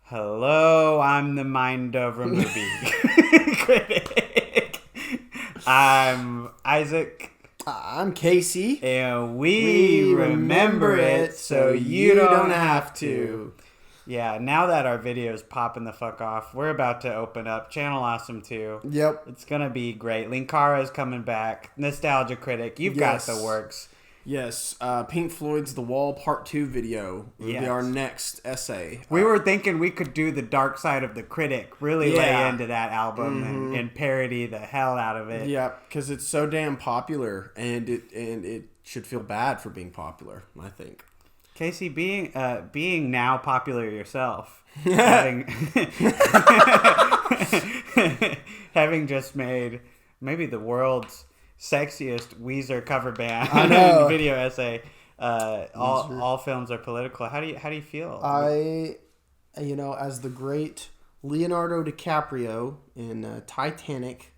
Hello, I'm the mind over movie critic. I'm Isaac. I'm Casey. And we remember it so you don't have to. Yeah, now that our video's popping the fuck off, we're about to open up Channel Awesome 2. Yep. It's going to be great. Linkara's coming back. Nostalgia Critic, you've got the works. Yes, Pink Floyd's The Wall Part 2 video will be our next essay. We were thinking we could do the dark side of the critic, really lay into that album and parody the hell out of it. Yeah, because it's so damn popular, and it should feel bad for being popular, I think. Casey, being now popular yourself, having just made maybe the world's sexiest Weezer cover band video essay. All films are political. How do you feel? As the great Leonardo DiCaprio in Titanic,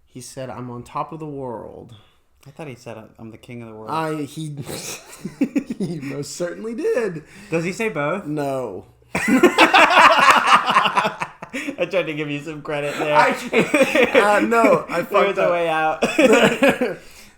he said, "I'm on top of the world." I thought he said, "I'm the king of the world." He most certainly did. Does he say both? No. I tried to give you some credit there. No, I fucked There's up. a way out.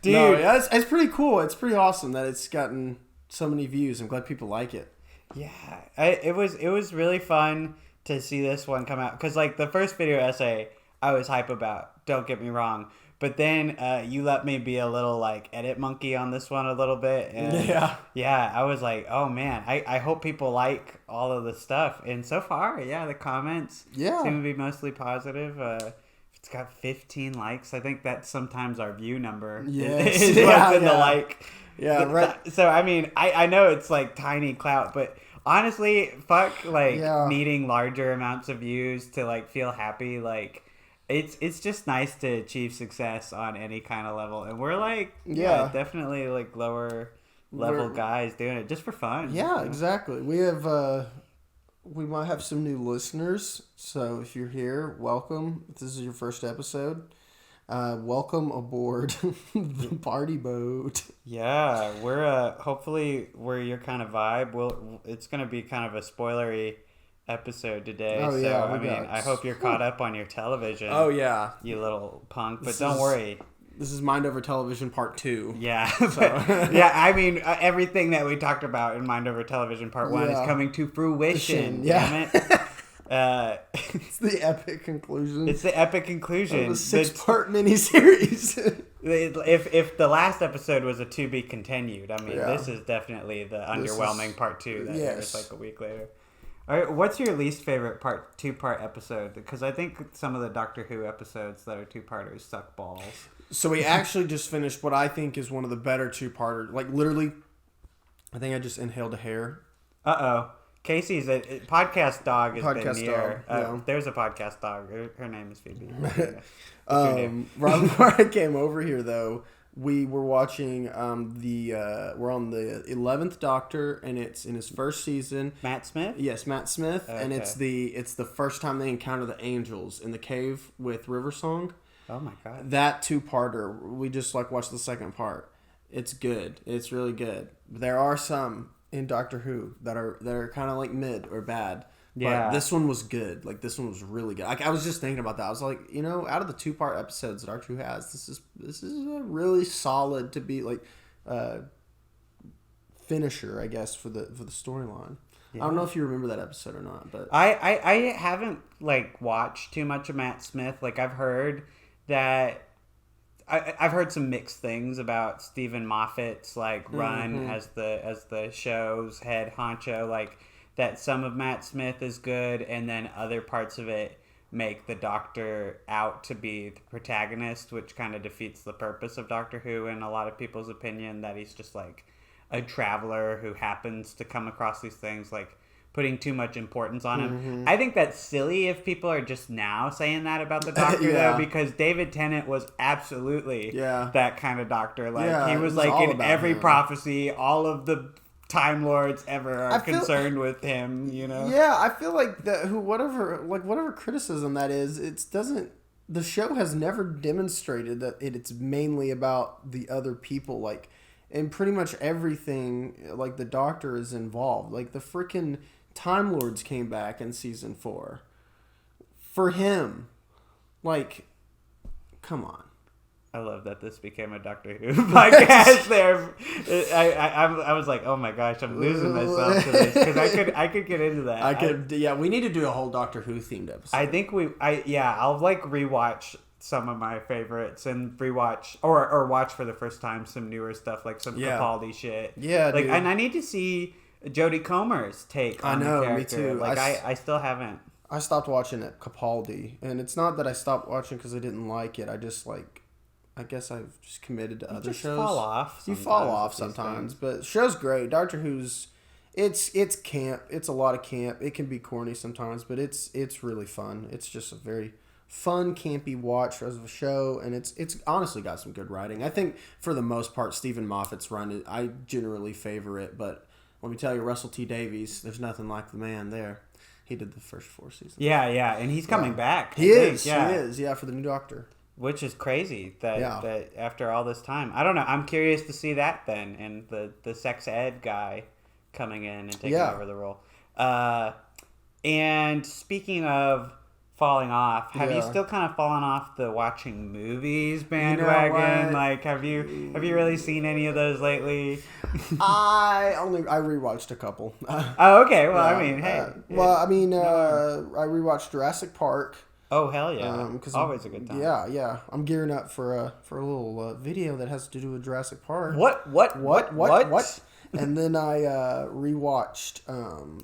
Dude, no, yeah, it's pretty cool. It's pretty awesome that it's gotten so many views. I'm glad people like it. Yeah, it was really fun to see this one come out because like the first video essay I was hype about. Don't get me wrong. But then you let me be a little like edit monkey on this one a little bit. And yeah, I was like, oh man, I hope people like all of the stuff. And so far, the comments seem to be mostly positive. It's got 15 likes. I think that's sometimes our view number. Is what's in the like. Yeah, right. So I mean, I know it's like tiny clout, but honestly, fuck needing larger amounts of views to like feel happy. Like. It's just nice to achieve success on any kind of level, and we're like definitely like lower level guys doing it just for fun. Yeah, exactly. We might have some new listeners, so if you're here, welcome. If this is your first episode, welcome aboard the party boat. Yeah, we're hopefully we're your kind of vibe. It's gonna be kind of a spoilery episode today. I hope you're caught up on your television. Oh yeah, you little punk. But don't worry, this is Mind Over Television Part 2. Yeah, I mean everything that we talked about in Mind Over Television Part 1 is coming to fruition. Damn it. It's the epic conclusion. It's the epic conclusion of a 6-part miniseries. If the last episode was a to be continued, I mean this is definitely the underwhelming Part 2 that airs like a week later. All right, what's your least favorite two-part episode? Because I think some of the Doctor Who episodes that are two-parters suck balls. So we actually just finished what I think is one of the better two-parters. Like, literally, I think I just inhaled a hair. Uh-oh. Casey's a podcast dog is podcast near. dog. There's a podcast dog. Her name is Phoebe. Right before I came over here, though, we were watching we're on the 11th Doctor, and it's in his first season. Matt Smith? Yes, Matt Smith. Okay. And it's the first time they encounter the angels in the cave with River Song. Oh my god. That two-parter, we just watched the second part. It's good. It's really good. There are some in Doctor Who that are kind of like mid or bad. Yeah. But this one was good. Like, this one was really good. I was just thinking about that. I was like, out of the 2-part episodes that Doctor Who has, this is a really solid to be like finisher, I guess, for the storyline. Yeah. I don't know if you remember that episode or not, but I haven't watched too much of Matt Smith. Like, I've heard that I've heard some mixed things about Stephen Moffat's run as the show's head honcho, that some of Matt Smith is good, and then other parts of it make the Doctor out to be the protagonist, which kind of defeats the purpose of Doctor Who in a lot of people's opinion, that he's just a traveler who happens to come across these things, putting too much importance on him. I think that's silly if people are just now saying that about the Doctor, though, because David Tennant was absolutely that kind of Doctor. He was in every prophecy, all of the Time Lords ever are concerned with him, Yeah, I feel like that. Whatever criticism that is, the show has never demonstrated that it's mainly about the other people. And pretty much everything, the Doctor is involved. The freaking Time Lords came back in season 4. For him, like, come on. I love that this became a Doctor Who podcast. There, I was like, oh my gosh, I'm losing myself to this because I could get into that. Yeah. We need to do a whole Doctor Who themed episode. I think I'll like rewatch some of my favorites and rewatch or watch for the first time some newer stuff like some Capaldi shit. Yeah, like, dude. and I need to see Jodie Comer's take on the character. Me too. Like I still haven't. I stopped watching it, Capaldi, and it's not that I stopped watching because I didn't like it. I just like. I guess I've just committed to other shows. Fall off. You fall off sometimes, but the show's great. Doctor Who's, it's camp. It's a lot of camp. It can be corny sometimes, but it's really fun. It's just a very fun, campy watch as a show, and it's honestly got some good writing. I think for the most part, Stephen Moffat's run, I generally favor it. But let me tell you, Russell T Davies, there's nothing like the man there. He did the first 4 seasons. Yeah, and he's coming back. He is, for the new Doctor. Which is crazy that after all this time. I don't know. I'm curious to see that then, and the sex ed guy coming in and taking over the role. And speaking of falling off, have you still kind of fallen off the watching movies bandwagon? Like, have you really seen any of those lately? I rewatched a couple. Oh, okay. Well, I mean, hey. I rewatched Jurassic Park. Oh, hell yeah. Always a good time. Yeah. I'm gearing up for a little video that has to do with Jurassic Park. What? And then I rewatched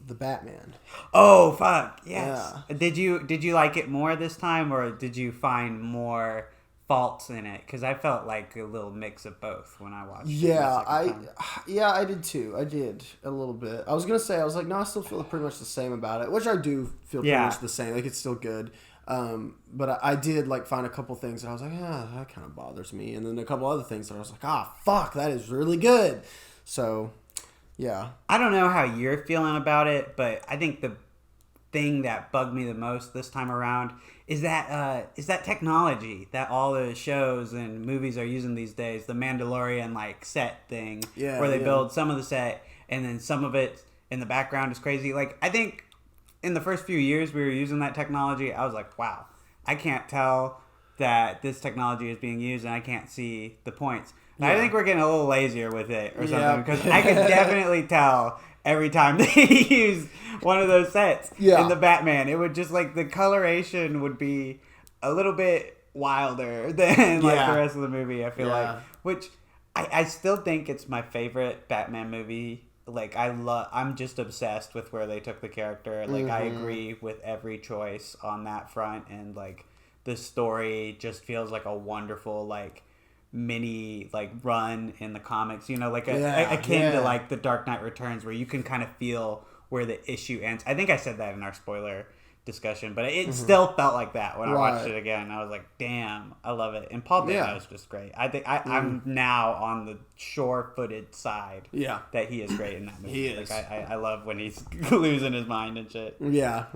The Batman. Oh, fuck. Yes. Yeah. Did you like it more this time, or did you find more faults in it? Because I felt like a little mix of both when I watched it. I did too. I did a little bit. I was like, no, I still feel pretty much the same about it, which I do feel pretty much the same. Like, it's still good. But I did like find a couple things that I was like, that kind of bothers me, and then a couple other things that I was like, fuck, that is really good. So, yeah. I don't know how you're feeling about it, but I think the thing that bugged me the most this time around is that technology that all the shows and movies are using these days. The Mandalorian like set thing, where they build some of the set and then some of it in the background is crazy. Like, I think in the first few years we were using that technology, I was like, wow, I can't tell that this technology is being used and I can't see the points. Yeah. I think we're getting a little lazier with it or something, because I can definitely tell every time they use one of those sets in the Batman. It would just, like, the coloration would be a little bit wilder than the rest of the movie, I feel like. Which I still think it's my favorite Batman movie. Like, I'm just obsessed with where they took the character. Like, I agree with every choice on that front, and like the story just feels like a wonderful like mini like run in the comics, like akin to like the Dark Knight Returns, where you can kind of feel where the issue ends. I think I said that in our spoiler discussion, but it still felt like that when I watched it again. I was like, damn, I love it. And Paul Dano is just great. I think I'm now on the sure-footed side that he is great in that movie. He is. Like, I love when he's losing his mind and shit. Yeah.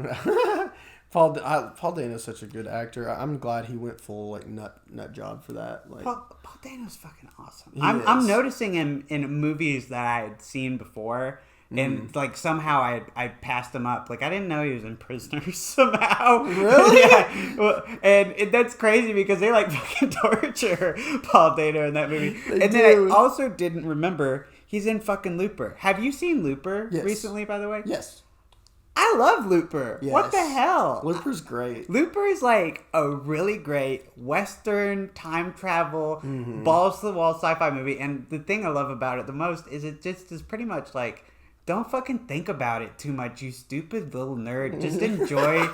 Paul Dano's such a good actor. I'm glad he went full like nut job for that. Like, Paul Dano's fucking awesome. I'm noticing him in movies that I had seen before. And like somehow I passed him up. Like, I didn't know he was in Prisoners somehow. Really? Yeah. Well, and that's crazy because they like fucking torture Paul Dano in that movie. Then I also didn't remember he's in fucking Looper. Have you seen Looper recently, by the way? Yes. I love Looper. Yes. What the hell? Looper's great. Looper is like a really great Western time travel, balls to the wall sci-fi movie. And the thing I love about it the most is it just is pretty much like, don't fucking think about it too much, you stupid little nerd. Just enjoy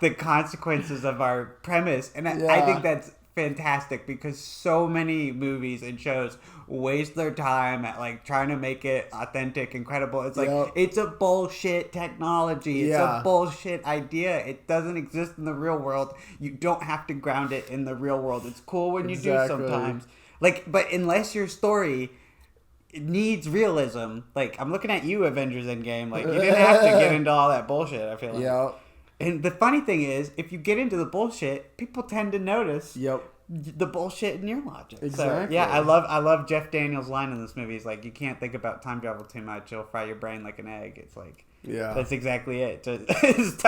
the consequences of our premise. And I think that's fantastic, because so many movies and shows waste their time at like trying to make it authentic and credible. It's like, it's a bullshit technology. It's a bullshit idea. It doesn't exist in the real world. You don't have to ground it in the real world. It's cool when you do sometimes. Like, but unless your story... it needs realism. Like, I'm looking at you, Avengers Endgame. Like, you didn't have to get into all that bullshit, I feel like. Yeah. And the funny thing is, if you get into the bullshit, people tend to notice the bullshit in your logic. Exactly. So, yeah, I love Jeff Daniels' line in this movie. He's like, you can't think about time travel too much. It'll fry your brain like an egg. It's like, Yeah. That's exactly it. Just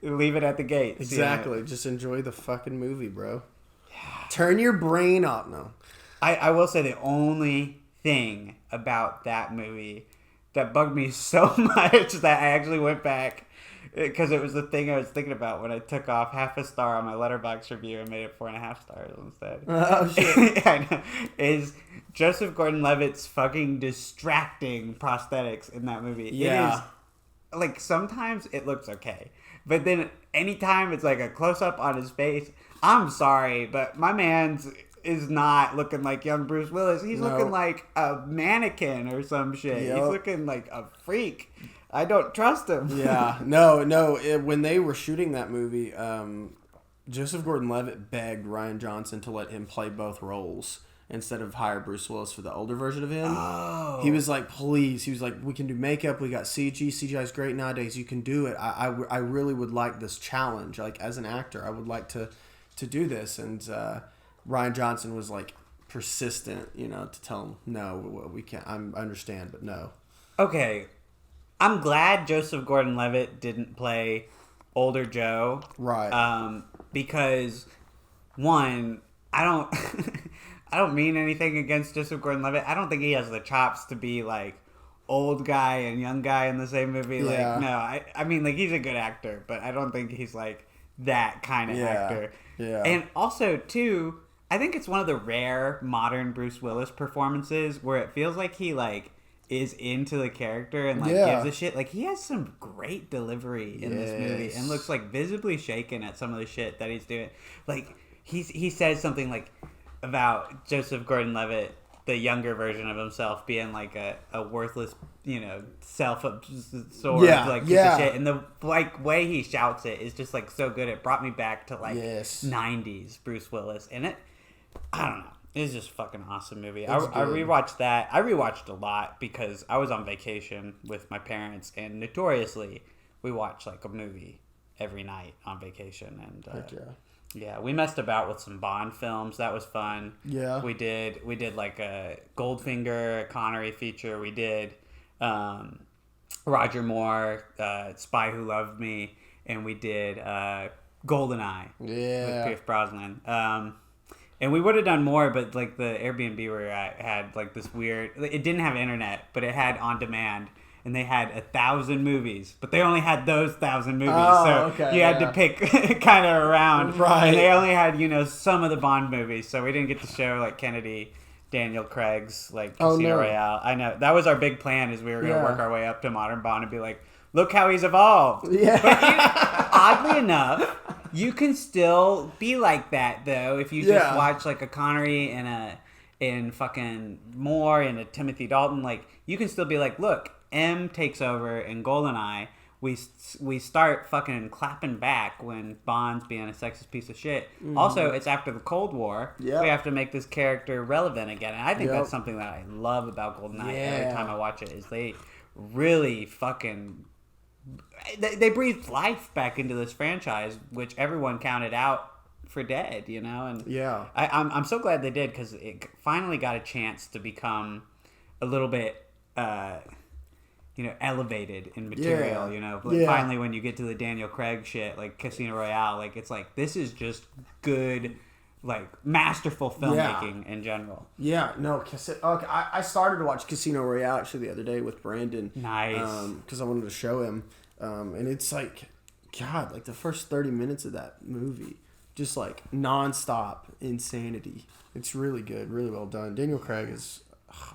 leave it at the gates. Exactly. You know? Just enjoy the fucking movie, bro. Yeah. Turn your brain off. No. I will say the only thing about that movie that bugged me so much that I actually went back, because it was the thing I was thinking about when I took off half a star on my Letterboxd review and made it 4.5 stars instead. Oh, shit. I know, is Joseph Gordon-Levitt's fucking distracting prosthetics in that movie. Yeah. It is, like, sometimes it looks okay. But then anytime it's like a close-up on his face, I'm sorry, but my man's is not looking like young Bruce Willis. He's looking like a mannequin or some shit. Yep. He's looking like a freak. I don't trust him. Yeah. No. When they were shooting that movie, Joseph Gordon-Levitt begged Rian Johnson to let him play both roles instead of hire Bruce Willis for the older version of him. Oh. He was like, please. He was like, we can do makeup. We got CG. CGI is great nowadays. You can do it. I really would like this challenge. Like, as an actor, I would like to do this. And Rian Johnson was like persistent, to tell him, no, we can't. I understand, but no. Okay. I'm glad Joseph Gordon-Levitt didn't play older Joe. Right. Because, one, I don't mean anything against Joseph Gordon-Levitt. I don't think he has the chops to be like old guy and young guy in the same movie. Yeah. Like, no, I mean, like, he's a good actor, but I don't think he's like that kind of actor. Yeah. And also, too, I think it's one of the rare modern Bruce Willis performances where it feels like he like is into the character and like gives a shit. Like, he has some great delivery in this movie and looks like visibly shaken at some of the shit that he's doing. Like, he says something like about Joseph Gordon-Levitt, the younger version of himself, being like a worthless, self-absorbed like piece of shit. And the like way he shouts it is just like so good. It brought me back to like 90s Bruce Willis. And I don't know. It's just a fucking awesome movie. I rewatched that. I rewatched a lot because I was on vacation with my parents, and notoriously, we watch like a movie every night on vacation. And we messed about with some Bond films. That was fun. Yeah, we did like a Goldfinger, a Connery feature. We did Roger Moore, Spy Who Loved Me, and we did GoldenEye with Pierce Brosnan. And we would have done more, but like the Airbnb we were at had like this weird. It didn't have internet, but it had on demand, and they had 1,000 movies, but they only had those 1,000 movies, so you had to pick kind of around. Right. And they only had some of the Bond movies, so we didn't get to show like Kennedy, Daniel Craig's like Casino Royale. I know that was our big plan, is we were gonna work our way up to modern Bond and be like, look how he's evolved. Yeah. But oddly enough, you can still be like that though if you just watch like a Connery and fucking Moore and a Timothy Dalton. Like, you can still be like, look, M takes over in GoldenEye. We start fucking clapping back when Bond's being a sexist piece of shit. Mm-hmm. Also, it's after the Cold War. Yep. We have to make this character relevant again. And I think that's something that I love about GoldenEye every time I watch it, is they really fucking... They breathed life back into this franchise, which everyone counted out for dead, and I'm so glad they did, because it finally got a chance to become a little bit elevated in material. Finally, when you get to the Daniel Craig shit, like Casino Royale, like, it's like, this is just good, like, masterful filmmaking in general. I started to watch Casino Royale actually the other day with Brandon. Nice. Because I wanted to show him. And it's like, God, like the first 30 minutes of that movie, just like nonstop insanity. It's really good, really well done. Daniel Craig is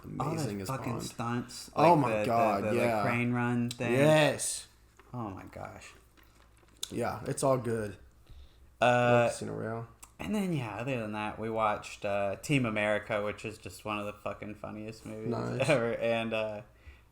amazing as fucking Bond. Stunts. Like oh my God, the like, crane run thing. Yes. Oh my gosh. Yeah, it's all good. Casino Royale. And then, other than that, we watched Team America, which is just one of the fucking funniest movies ever. And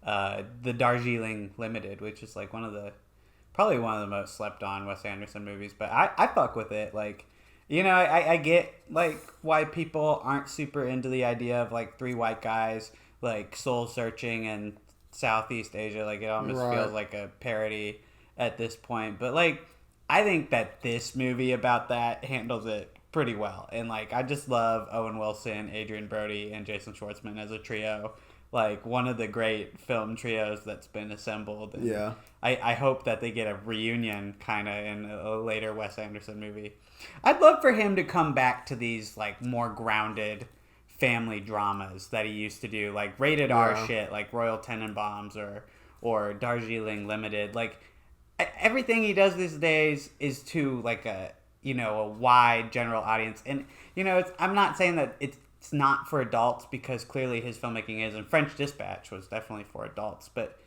the Darjeeling Limited, which is like probably one of the most slept on Wes Anderson movies. But I fuck with it. Like, I get like why people aren't super into the idea of like three white guys like soul searching in Southeast Asia. Like, it almost feels like a parody at this point. But like, I think that this movie about that handles it pretty well. And like, I just love Owen Wilson, Adrian Brody, and Jason Schwartzman as a trio. like one of the great film trios that's been assembled. And Yeah. I hope that they get a reunion kind of in a later Wes Anderson movie. I'd love for him to come back to these like more grounded family dramas that he used to do, like rated R shit, like Royal Tenenbaums or Darjeeling Limited. Like everything he does these days is to like a wide general audience, and I'm not saying that it's not for adults, because clearly his filmmaking is, and French Dispatch was definitely for adults, but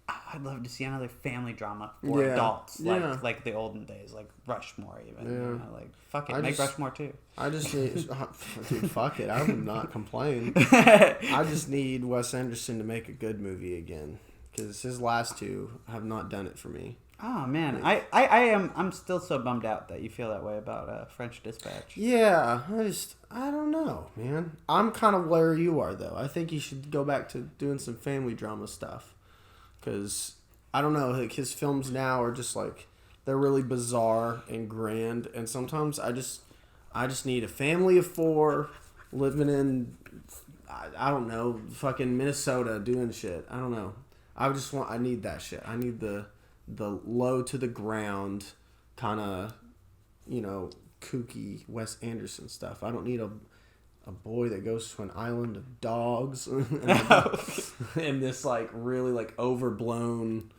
I'd love to see another family drama for adults, like the olden days, like Rushmore even. Like fuck it, make Rushmore too. I just need, dude, fuck it. I would not complain. I just need Wes Anderson to make a good movie again, because his last two have not done it for me. Oh man, I'm still so bummed out that you feel that way about French Dispatch. Yeah, I don't know, man. I'm kind of where you are though. I think you should go back to doing some family drama stuff, because I don't know, like his films now are just like, they're really bizarre and grand, and sometimes I just need a family of 4 living in, I don't know, fucking Minnesota doing shit. I don't know. I need that shit. I need the low to the ground kind of, kooky Wes Anderson stuff. I don't need a boy that goes to an island of dogs and this like really like overblown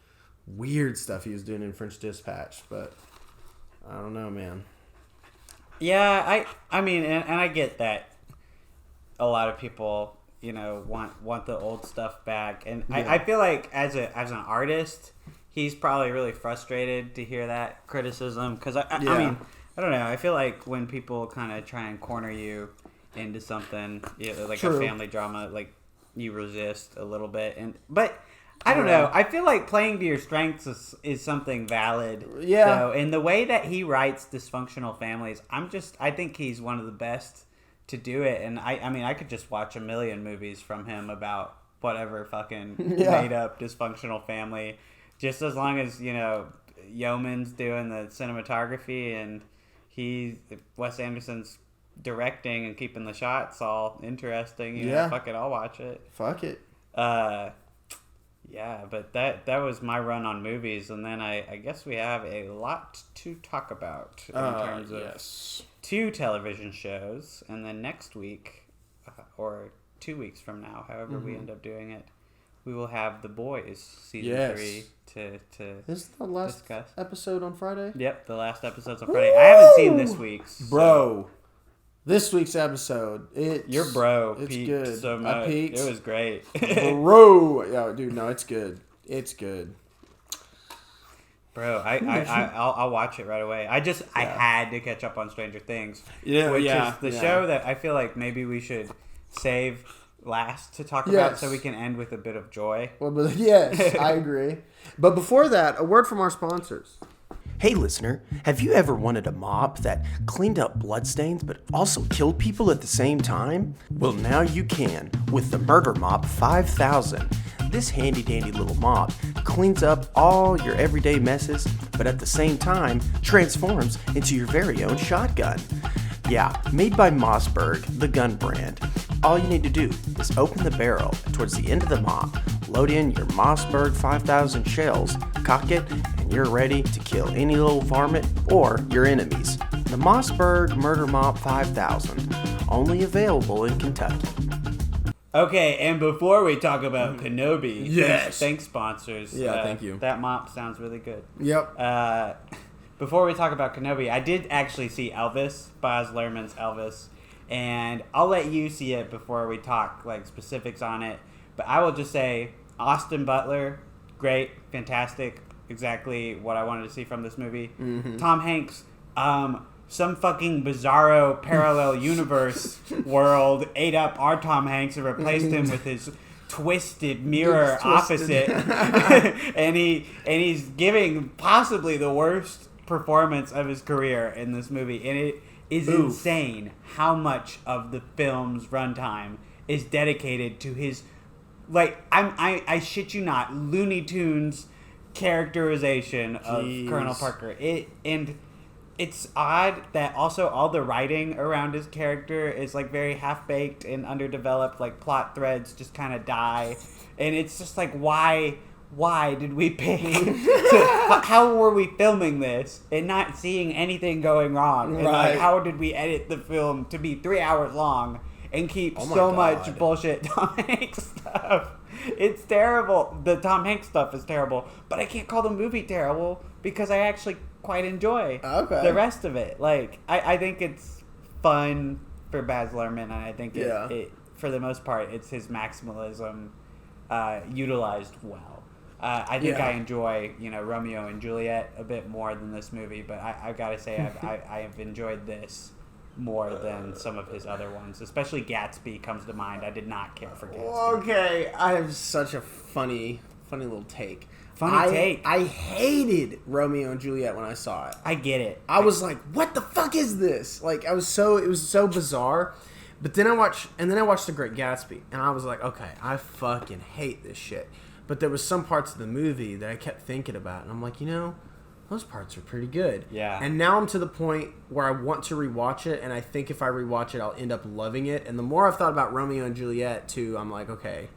weird stuff he was doing in French Dispatch. But I don't know, man. Yeah, I mean, and I get that a lot of people, want the old stuff back, and I feel like as an artist, he's probably really frustrated to hear that criticism, because I mean, I don't know. I feel like when people kind of try and corner you into something, like a family drama, like you resist a little bit, but I don't know. I feel like playing to your strengths is something valid. Yeah. So in the way that he writes dysfunctional families, I think he's one of the best to do it, and I mean, I could just watch a million movies from him about whatever fucking made up dysfunctional family. Just as long as, Yeoman's doing the cinematography and Wes Anderson's directing and keeping the shots all interesting, fuck it, I'll watch it. Fuck it. Yeah, but that was my run on movies, and then I guess we have a lot to talk about in terms of 2 television shows, and then next week, or 2 weeks from now, however we end up doing it, we will have The Boys season 3 to This is the last episode on Friday? Yep, the last episode's on Friday. I haven't seen this week's. Bro. This week's episode, your bro it's peaked good. So much. It was great. Bro. Yeah, dude, no, it's good. It's good. Bro, I'll watch it right away. I had to catch up on Stranger Things. Yeah, which is the show that I feel like maybe we should save last to talk about, so we can end with a bit of joy. Well, but yes, I agree. But before that, a word from our sponsors. Hey listener, have you ever wanted a mop that cleaned up bloodstains but also killed people at the same time? Well, now you can with the Murder Mop 5000. This handy dandy little mop cleans up all your everyday messes, but at the same time transforms into your very own shotgun. Yeah, made by Mossburg, the gun brand. All you need to do is open the barrel towards the end of the mop, load in your Mossburg 5000 shells, cock it, and you're ready to kill any little varmint or your enemies. The Mossburg Murder Mop 5000, only available in Kentucky. Okay, and before we talk about Kenobi, thanks sponsors. Yeah, thank you. That mop sounds really good. Yep. Before we talk about Kenobi, I did actually see Elvis, Baz Luhrmann's Elvis, and I'll let you see it before we talk like specifics on it. But I will just say, Austin Butler, great, fantastic, exactly what I wanted to see from this movie. Mm-hmm. Tom Hanks, some fucking bizarro parallel universe world ate up our Tom Hanks and replaced him with his twisted mirror opposite, and he's giving possibly the worst performance of his career in this movie, and it is insane how much of the film's runtime is dedicated to his, like, I shit you not, Looney Tunes characterization of Colonel Parker. And it's odd that also all the writing around his character is like very half-baked and underdeveloped. Like plot threads just kind of die, and it's just like why did we pick how were we filming this and not seeing anything going wrong? And like how did we edit the film to be 3 hours long and keep so much bullshit Tom Hanks stuff? It's terrible. The Tom Hanks stuff is terrible, but I can't call the movie terrible because I actually quite enjoy the rest of it. Like I think it's fun for Baz Luhrmann, and I think it for the most part it's his maximalism utilized well. I think I enjoy, Romeo and Juliet a bit more than this movie, but I've got to say I have enjoyed this more than some of his other ones. Especially Gatsby comes to mind. I did not care for Gatsby. Okay, I have such a funny little take. Take. I hated Romeo and Juliet when I saw it. I get it. I was like, what the fuck is this? Like, it was so bizarre. But then I watched The Great Gatsby, and I was like, okay, I fucking hate this shit. But there was some parts of the movie that I kept thinking about, and I'm like, those parts are pretty good. Yeah. And now I'm to the point where I want to rewatch it, and I think if I rewatch it, I'll end up loving it. And the more I've thought about Romeo and Juliet, too, I'm like, okay,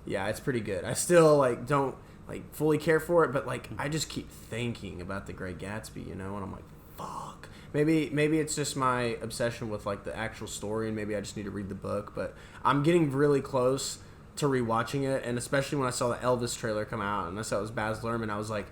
yeah, it's pretty good. I still, don't, fully care for it, but, I just keep thinking about The Great Gatsby, and I'm like, fuck. Maybe it's just my obsession with, the actual story, and maybe I just need to read the book, but I'm getting really close to rewatching it, and especially when I saw the Elvis trailer come out and I saw it was Baz Luhrmann, I was like,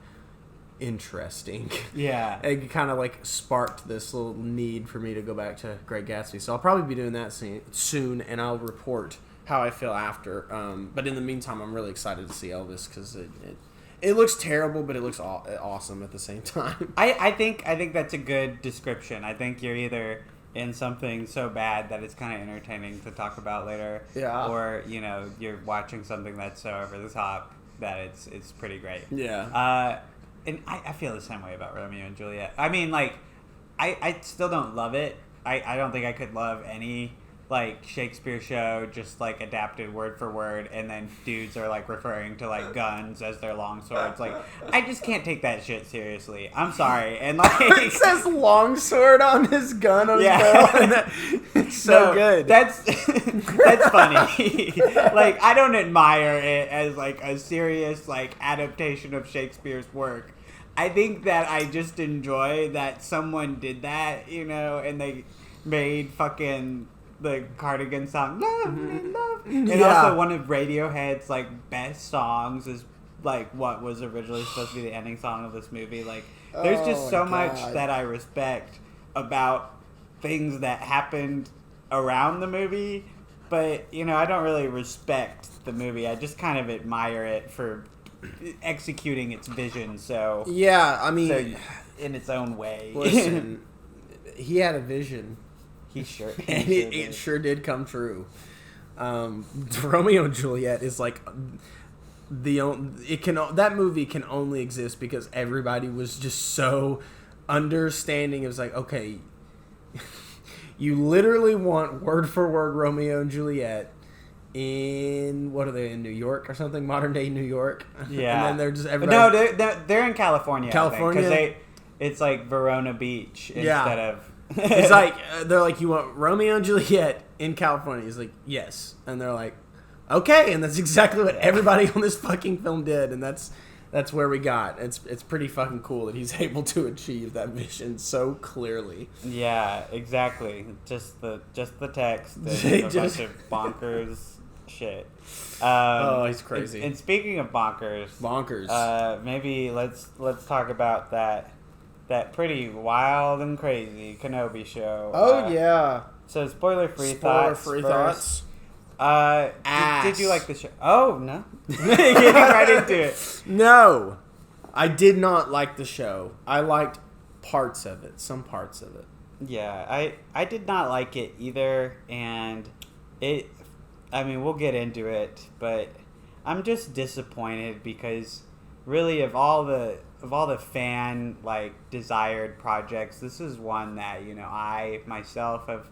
interesting. Yeah. It kind of sparked this little need for me to go back to Great Gatsby. So I'll probably be doing that soon, and I'll report how I feel after. But in the meantime, I'm really excited to see Elvis because it looks terrible, but it looks awesome at the same time. I think that's a good description. I think you're either in something so bad that it's kind of entertaining to talk about later. Yeah. Or, you're watching something that's so over the top that it's pretty great. Yeah. And I feel the same way about Romeo and Juliet. I mean, I still don't love it. I don't think I could love any, Shakespeare show just, adapted word for word, and then dudes are, referring to, guns as their long swords. I just can't take that shit seriously. I'm sorry. And, It says longsword on his gun on his belt. It's so good. That's funny. I don't admire it as, a serious, adaptation of Shakespeare's work. I think that I just enjoy that someone did that, and they made fucking the Cardigan song, Love Me, Love Me. And also one of Radiohead's, best songs is, what was originally supposed to be the ending song of this movie. There's just so much that I respect about things that happened around the movie, but, I don't really respect the movie. I just kind of admire it for executing its vision so in its own way. Listen, he had a vision. He sure and it sure did come true. Romeo and Juliet is that movie can only exist because everybody was just so understanding. It was okay, you literally want word for word Romeo and Juliet in, what are they, in New York or something? Modern day New York? Yeah. And then they're just everybody... No, they're in California. California? Because it's Verona Beach instead of... It's they're you want Romeo and Juliet in California? He's like, yes. And they're like, okay. And that's exactly what everybody on this fucking film did. And that's where we got. It's pretty fucking cool that he's able to achieve that vision so clearly. Yeah, exactly. Just the text and a bunch of bonkers shit. He's crazy. And speaking of bonkers, maybe let's talk about that pretty wild and crazy Kenobi show. Oh yeah. So spoiler-free thoughts. Thoughts. Did you like the show? Oh no. Getting right into it. No, I did not like the show. I liked parts of it, some parts of it. Yeah, I did not like it either, and we'll get into it, but I'm just disappointed because really of all the fan desired projects, this is one that I myself have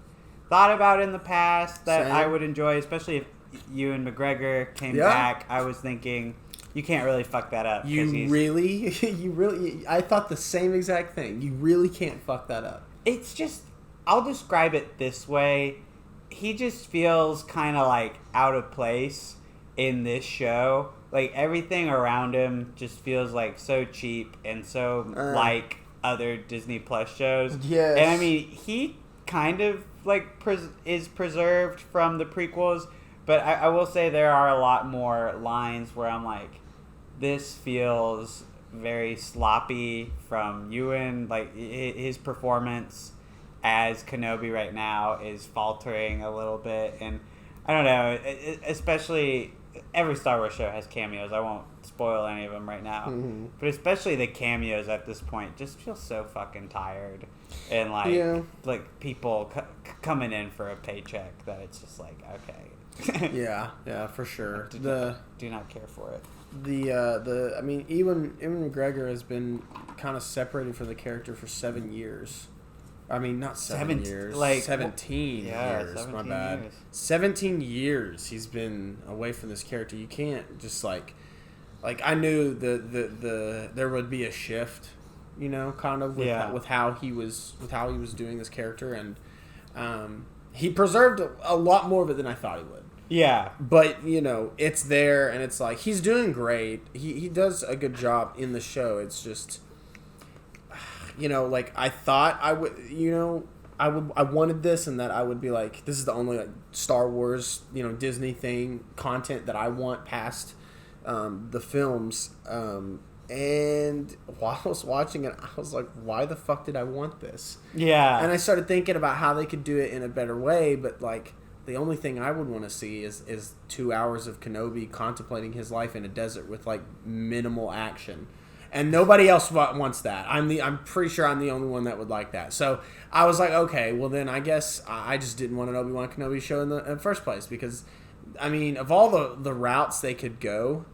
thought about in the past that I would enjoy, especially if Ewan McGregor came back. I was thinking you can't really fuck that up. You really, I thought the same exact thing. You really can't fuck that up. It's just, I'll describe it this way. He just feels kind of like out of place in this show. Like everything around him just feels like so cheap and so like other Disney Plus shows. Yes. And I mean, he kind of like is preserved from the prequels, but I will say there are a lot more lines where I'm like, this feels very sloppy from Ewan. Like his performance as Kenobi right now is faltering a little bit, and I don't know, especially every Star Wars show has cameos. I won't spoil any of them right now, but especially the cameos at this point just feel so fucking tired, and like people coming in for a paycheck that it's just like, okay. yeah, for sure. Do not care for it. I mean, Ewan McGregor has been kind of separated from the character for 7 years. I mean, not 7 years. Like 17 years. 17 my bad. Years. 17 years he's been away from this character. You can't just like I knew there would be a shift, you know, kind of with how he was doing this character, and he preserved a lot more of it than I thought he would. Yeah. But, you know, it's there, and it's like, he's doing great. He does a good job in the show. It's just, you know, like, I thought I would, you know, I wanted this, and that I would be like, this is the only like, Star Wars, you know, Disney thing, content that I want past the films. And while I was watching it, I was like, why the fuck did I want this? Yeah. And I started thinking about how they could do it in a better way, but, like, the only thing I would want to see is 2 hours of Kenobi contemplating his life in a desert with like minimal action, and nobody else wants that. I'm pretty sure I'm the only one that would like that. So I was like, okay, well then I guess I just didn't want an Obi-Wan Kenobi show in the first place, because I mean, of all the routes they could go,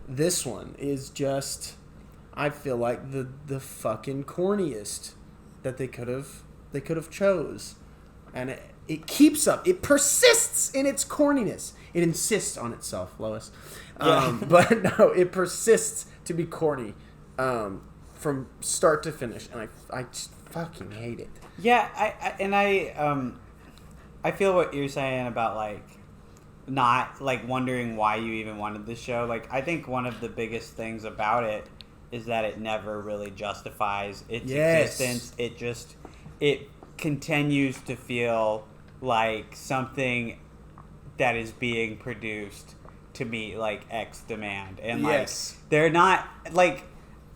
this one is just, I feel like the fucking corniest that they could have chose, and it keeps up. It persists in its corniness. It insists on itself, Lois. But no, it persists to be corny from start to finish, and I just fucking hate it. Yeah, I feel what you're saying about like not like wondering why you even wanted this show. Like, I think one of the biggest things about it is that it never really justifies its existence. It continues to feel like something that is being produced to meet like X demand, and like they're not like,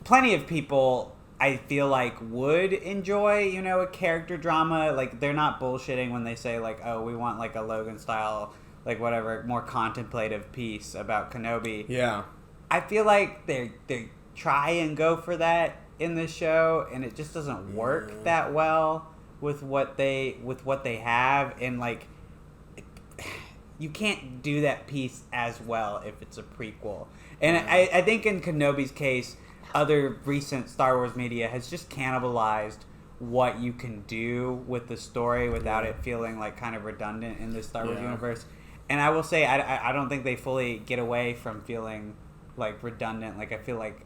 plenty of people I feel like would enjoy, you know, a character drama. Like, they're not bullshitting when they say like, oh, we want like a Logan style, like whatever, more contemplative piece about Kenobi. Yeah, I feel like they try and go for that in this show, and it just doesn't work that well with what they have, and like you can't do that piece as well if it's a prequel. And I think in Kenobi's case, other recent Star Wars media has just cannibalized what you can do with the story without it feeling like kind of redundant in the Star Wars universe. And I will say, I don't think they fully get away from feeling like redundant. Like, I feel like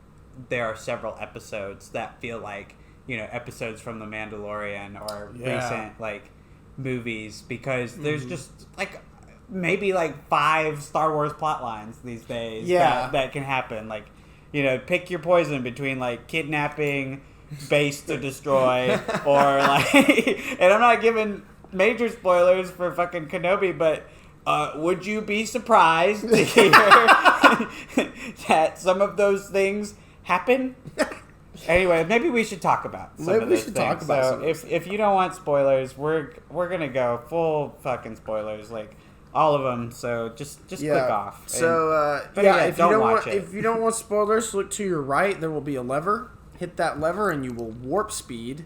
there are several episodes that feel like, you know, episodes from The Mandalorian or recent like movies, because there's just like maybe like 5 Star Wars plot lines these days that can happen. Like, you know, pick your poison between like kidnapping, base to destroy, or like, and I'm not giving major spoilers for fucking Kenobi, but would you be surprised to hear that some of those things happen? Anyway, maybe we should talk about some of those things. So if you don't want spoilers, we're gonna go full fucking spoilers, like all of them. So just click off. So if you don't want spoilers, look to your right. There will be a lever. Hit that lever, and you will warp speed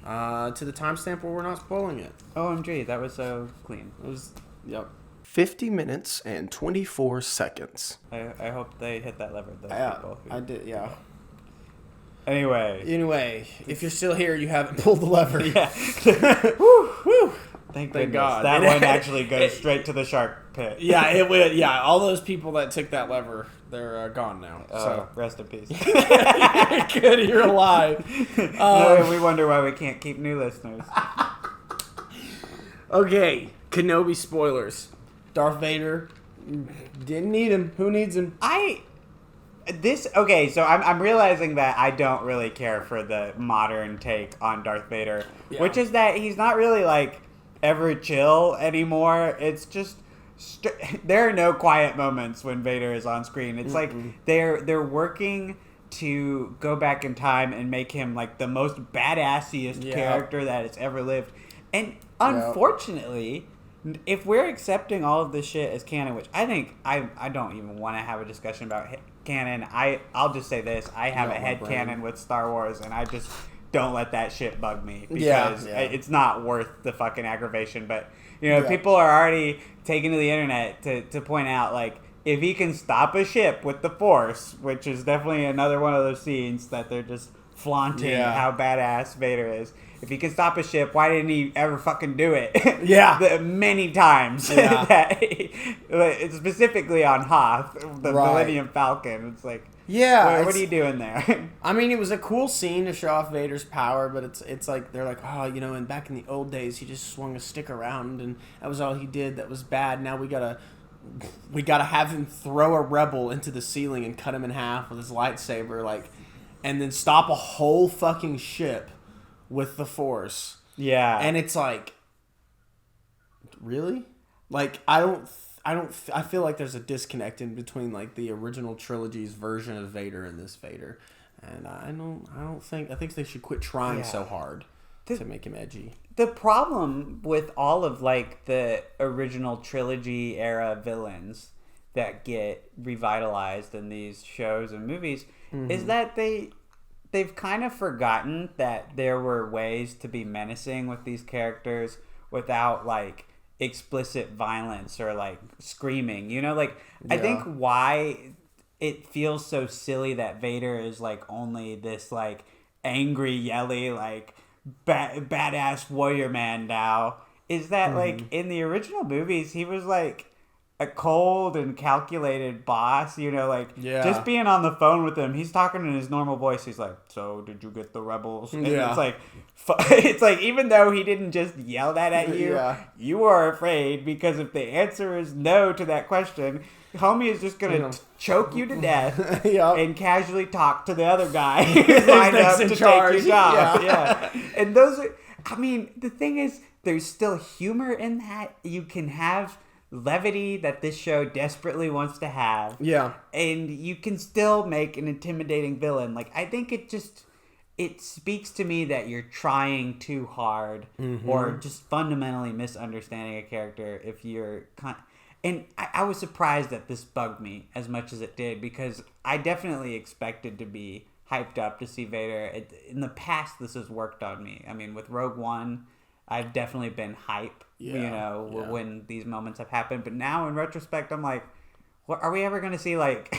to the timestamp where we're not spoiling it. OMG, that was so clean. It was 50 minutes and 24 seconds. I hope they hit that lever. Those people. I did. Yeah. Anyway, if you're still here, you haven't pulled the lever. Yeah. Woo. thank Thank goodness. God. That one actually goes straight to the shark pit. Yeah, it would. Yeah, all those people that took that lever, they're gone now. So rest in peace. good, you're alive. No, we wonder why we can't keep new listeners. Okay, Kenobi spoilers. Darth Vader didn't need him. Who needs him? So I'm realizing that I don't really care for the modern take on Darth Vader, which is that he's not really like ever chill anymore. It's just there are no quiet moments when Vader is on screen. It's like they're working to go back in time and make him like the most badassiest character that has ever lived. And unfortunately, if we're accepting all of this shit as canon, which I think I don't even want to have a discussion about canon. I'll just say this: I have a head canon with Star Wars, and I just don't let that shit bug me because it's not worth the fucking aggravation. But people are already taking to the internet to point out like if he can stop a ship with the Force, which is definitely another one of those scenes that they're just flaunting how badass Vader is. If he can stop a ship, why didn't he ever fucking do it? Many times. Specifically on Hoth, the Millennium Falcon. It's like, what are you doing there? I mean, it was a cool scene to show off Vader's power, but it's like, they're like, and back in the old days, he just swung a stick around, and that was all he did that was bad. Now we gotta have him throw a rebel into the ceiling and cut him in half with his lightsaber, like, and then stop a whole fucking ship with the Force. Yeah. And it's like, really? Like, I feel like there's a disconnect in between like the original trilogy's version of Vader and this Vader. And I think they should quit trying so hard to make him edgy. The problem with all of like the original trilogy era villains that get revitalized in these shows and movies is that they've kind of forgotten that there were ways to be menacing with these characters without like explicit violence or like screaming. I think why it feels so silly that Vader is like only this like angry, yelly, like badass warrior man now is that like in the original movies he was like a cold and calculated boss, just being on the phone with him, he's talking in his normal voice. He's like, "So did you get the rebels?" And it's like, even though he didn't just yell that at you, you are afraid because if the answer is no to that question, homie is just gonna choke you to death and casually talk to the other guy who's lined up to take your job. And those are, the thing is, there's still humor in that. You can have levity that this show desperately wants to have. Yeah. And you can still make an intimidating villain. Like, I think it speaks to me that you're trying too hard or just fundamentally misunderstanding a character if you're... And I was surprised that this bugged me as much as it did because I definitely expected to be hyped up to see Vader. In the past, this has worked on me. I mean, with Rogue One, I've definitely been hype, when these moments have happened. But now, in retrospect, I'm like, what, are we ever going to see, like,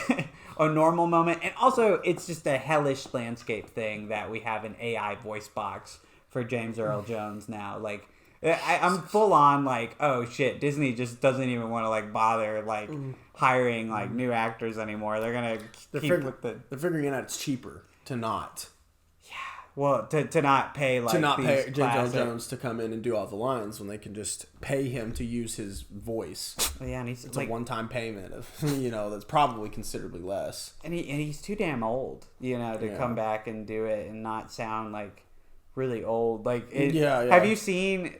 a normal moment? And also, it's just a hellish landscape thing that we have an AI voice box for James Earl Jones now. Like, I'm full on, like, oh, shit, Disney just doesn't even want to, like, bother, like, hiring, like, new actors anymore. They're going to keep with the... They're figuring out it's cheaper to not... Well, to not pay like James Earl Jones to come in and do all the lines when they can just pay him to use his voice. Yeah, and it's like a one-time payment of that's probably considerably less. And he's too damn old, to come back and do it and not sound like really old. Like, have you seen?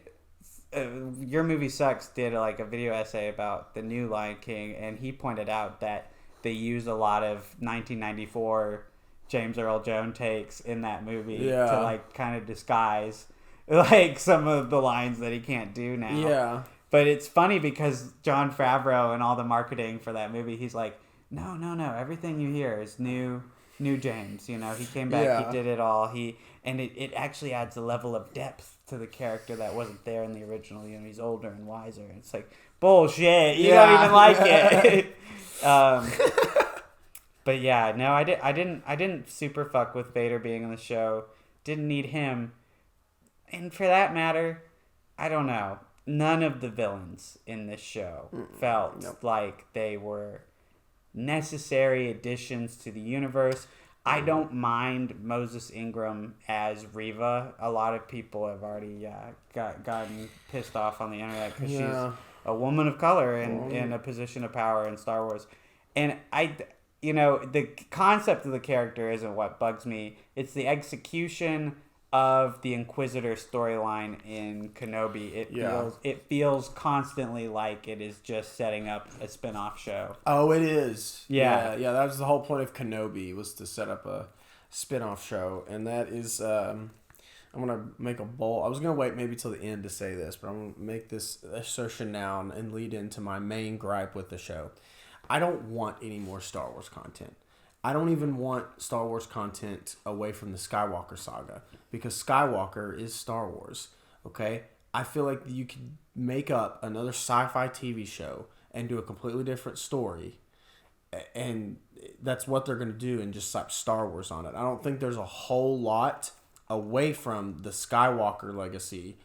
Your Movie Sucks did like a video essay about the new Lion King, and he pointed out that they use a lot of 1994. James Earl Jones takes in that movie to like kind of disguise like some of the lines that he can't do now. Yeah. But it's funny because Jon Favreau and all the marketing for that movie, he's like, no, everything you hear is new James. He came back, he did it all. And it actually adds a level of depth to the character that wasn't there in the original. He's older and wiser. It's like, bullshit. You don't even like it. But yeah, no, I didn't super fuck with Vader being on the show. Didn't need him. And for that matter, I don't know. none of the villains in this show felt like they were necessary additions to the universe. I don't mind Moses Ingram as Reva. A lot of people have already gotten pissed off on the internet because she's a woman of color in a position of power in Star Wars. And the concept of the character isn't what bugs me. It's the execution of the Inquisitor storyline in Kenobi. It feels constantly like it is just setting up a spin-off show. Oh, it is. Yeah. That was the whole point of Kenobi, was to set up a spin-off show. And that is, I'm going to make a bold... I was going to wait maybe till the end to say this, but I'm going to make this assertion now and lead into my main gripe with the show. I don't want any more Star Wars content. I don't even want Star Wars content away from the Skywalker saga, because Skywalker is Star Wars, okay? I feel like you could make up another sci-fi TV show and do a completely different story, and that's what they're going to do, and just slap Star Wars on it. I don't think there's a whole lot away from the Skywalker legacy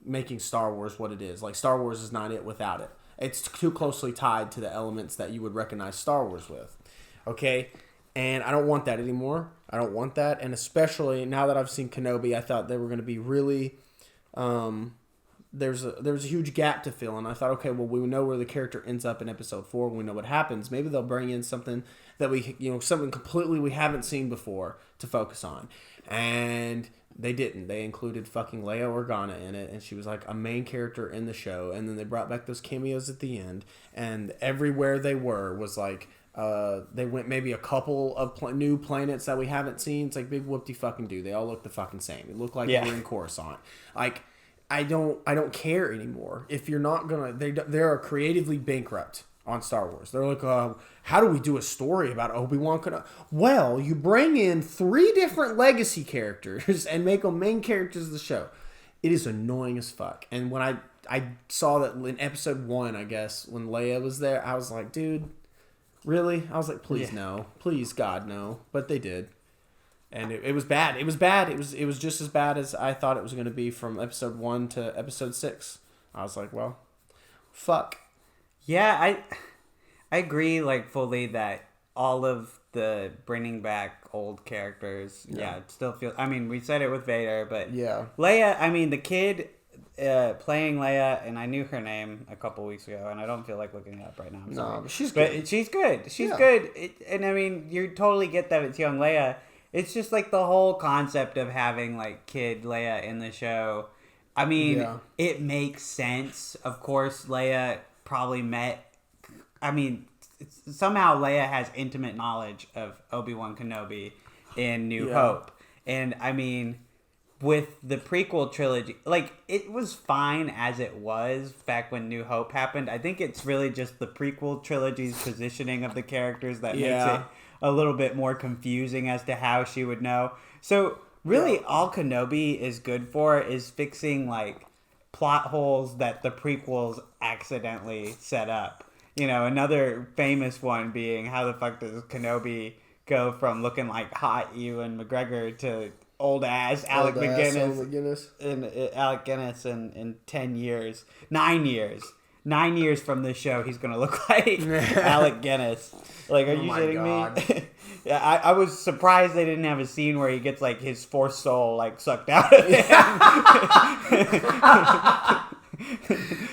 making Star Wars what it is. Like, Star Wars is not it without it. It's too closely tied to the elements that you would recognize Star Wars with. Okay? And I don't want that anymore. I don't want that. And especially now that I've seen Kenobi, I thought they were going to be really... there was a huge gap to fill. And I thought, okay, well, we know where the character ends up in episode 4. We know what happens. Maybe they'll bring in something that something completely we haven't seen before to focus on. And... they didn't. They included fucking Leia Organa in it, and she was like a main character in the show. And then they brought back those cameos at the end, and everywhere they were was like they went maybe a couple of new planets that we haven't seen. It's like big whoop-de-fucking-do. They all look the fucking same. It looked like they were in Coruscant. Like, I don't care anymore. If you're not gonna, they are creatively bankrupt on Star Wars. They're like, how do we do a story about Obi-Wan Kenobi? Well, you bring in 3 different legacy characters and make them main characters of the show. It is annoying as fuck. And when I saw that in episode 1, I guess, when Leia was there, I was like, dude, really? I was like, please no. Please, God, no. But they did. And it was bad. It was bad. It was just as bad as I thought it was going to be from episode 1 to episode 6. I was like, well, fuck. Yeah, I agree, like, fully that all of the bringing back old characters, it still feels... I mean, we said it with Vader, but... yeah. Leia, I mean, the kid playing Leia, and I knew her name a couple weeks ago, and I don't feel like looking it up right now. I'm sorry. But she's good. But she's good. She's good. And, I mean, you totally get that it's young Leia. It's just, like, the whole concept of having, like, kid Leia in the show. I mean, it makes sense. Of course, Leia... probably met... I mean, somehow Leia has intimate knowledge of Obi-Wan Kenobi in New Hope. And, I mean, with the prequel trilogy... like, it was fine as it was back when New Hope happened. I think it's really just the prequel trilogy's positioning of the characters that makes it a little bit more confusing as to how she would know. So, really, all Kenobi is good for is fixing, like... plot holes that the prequels accidentally set up. You know, another famous one being how the fuck does Kenobi go from looking like hot Ewan McGregor to old ass Alec Guinness in 10 years. 9 years. 9 years from this show, he's gonna look like Alec Guinness. Like, are you shitting me? Yeah, I was surprised they didn't have a scene where he gets, like, his force soul, like, sucked out of him.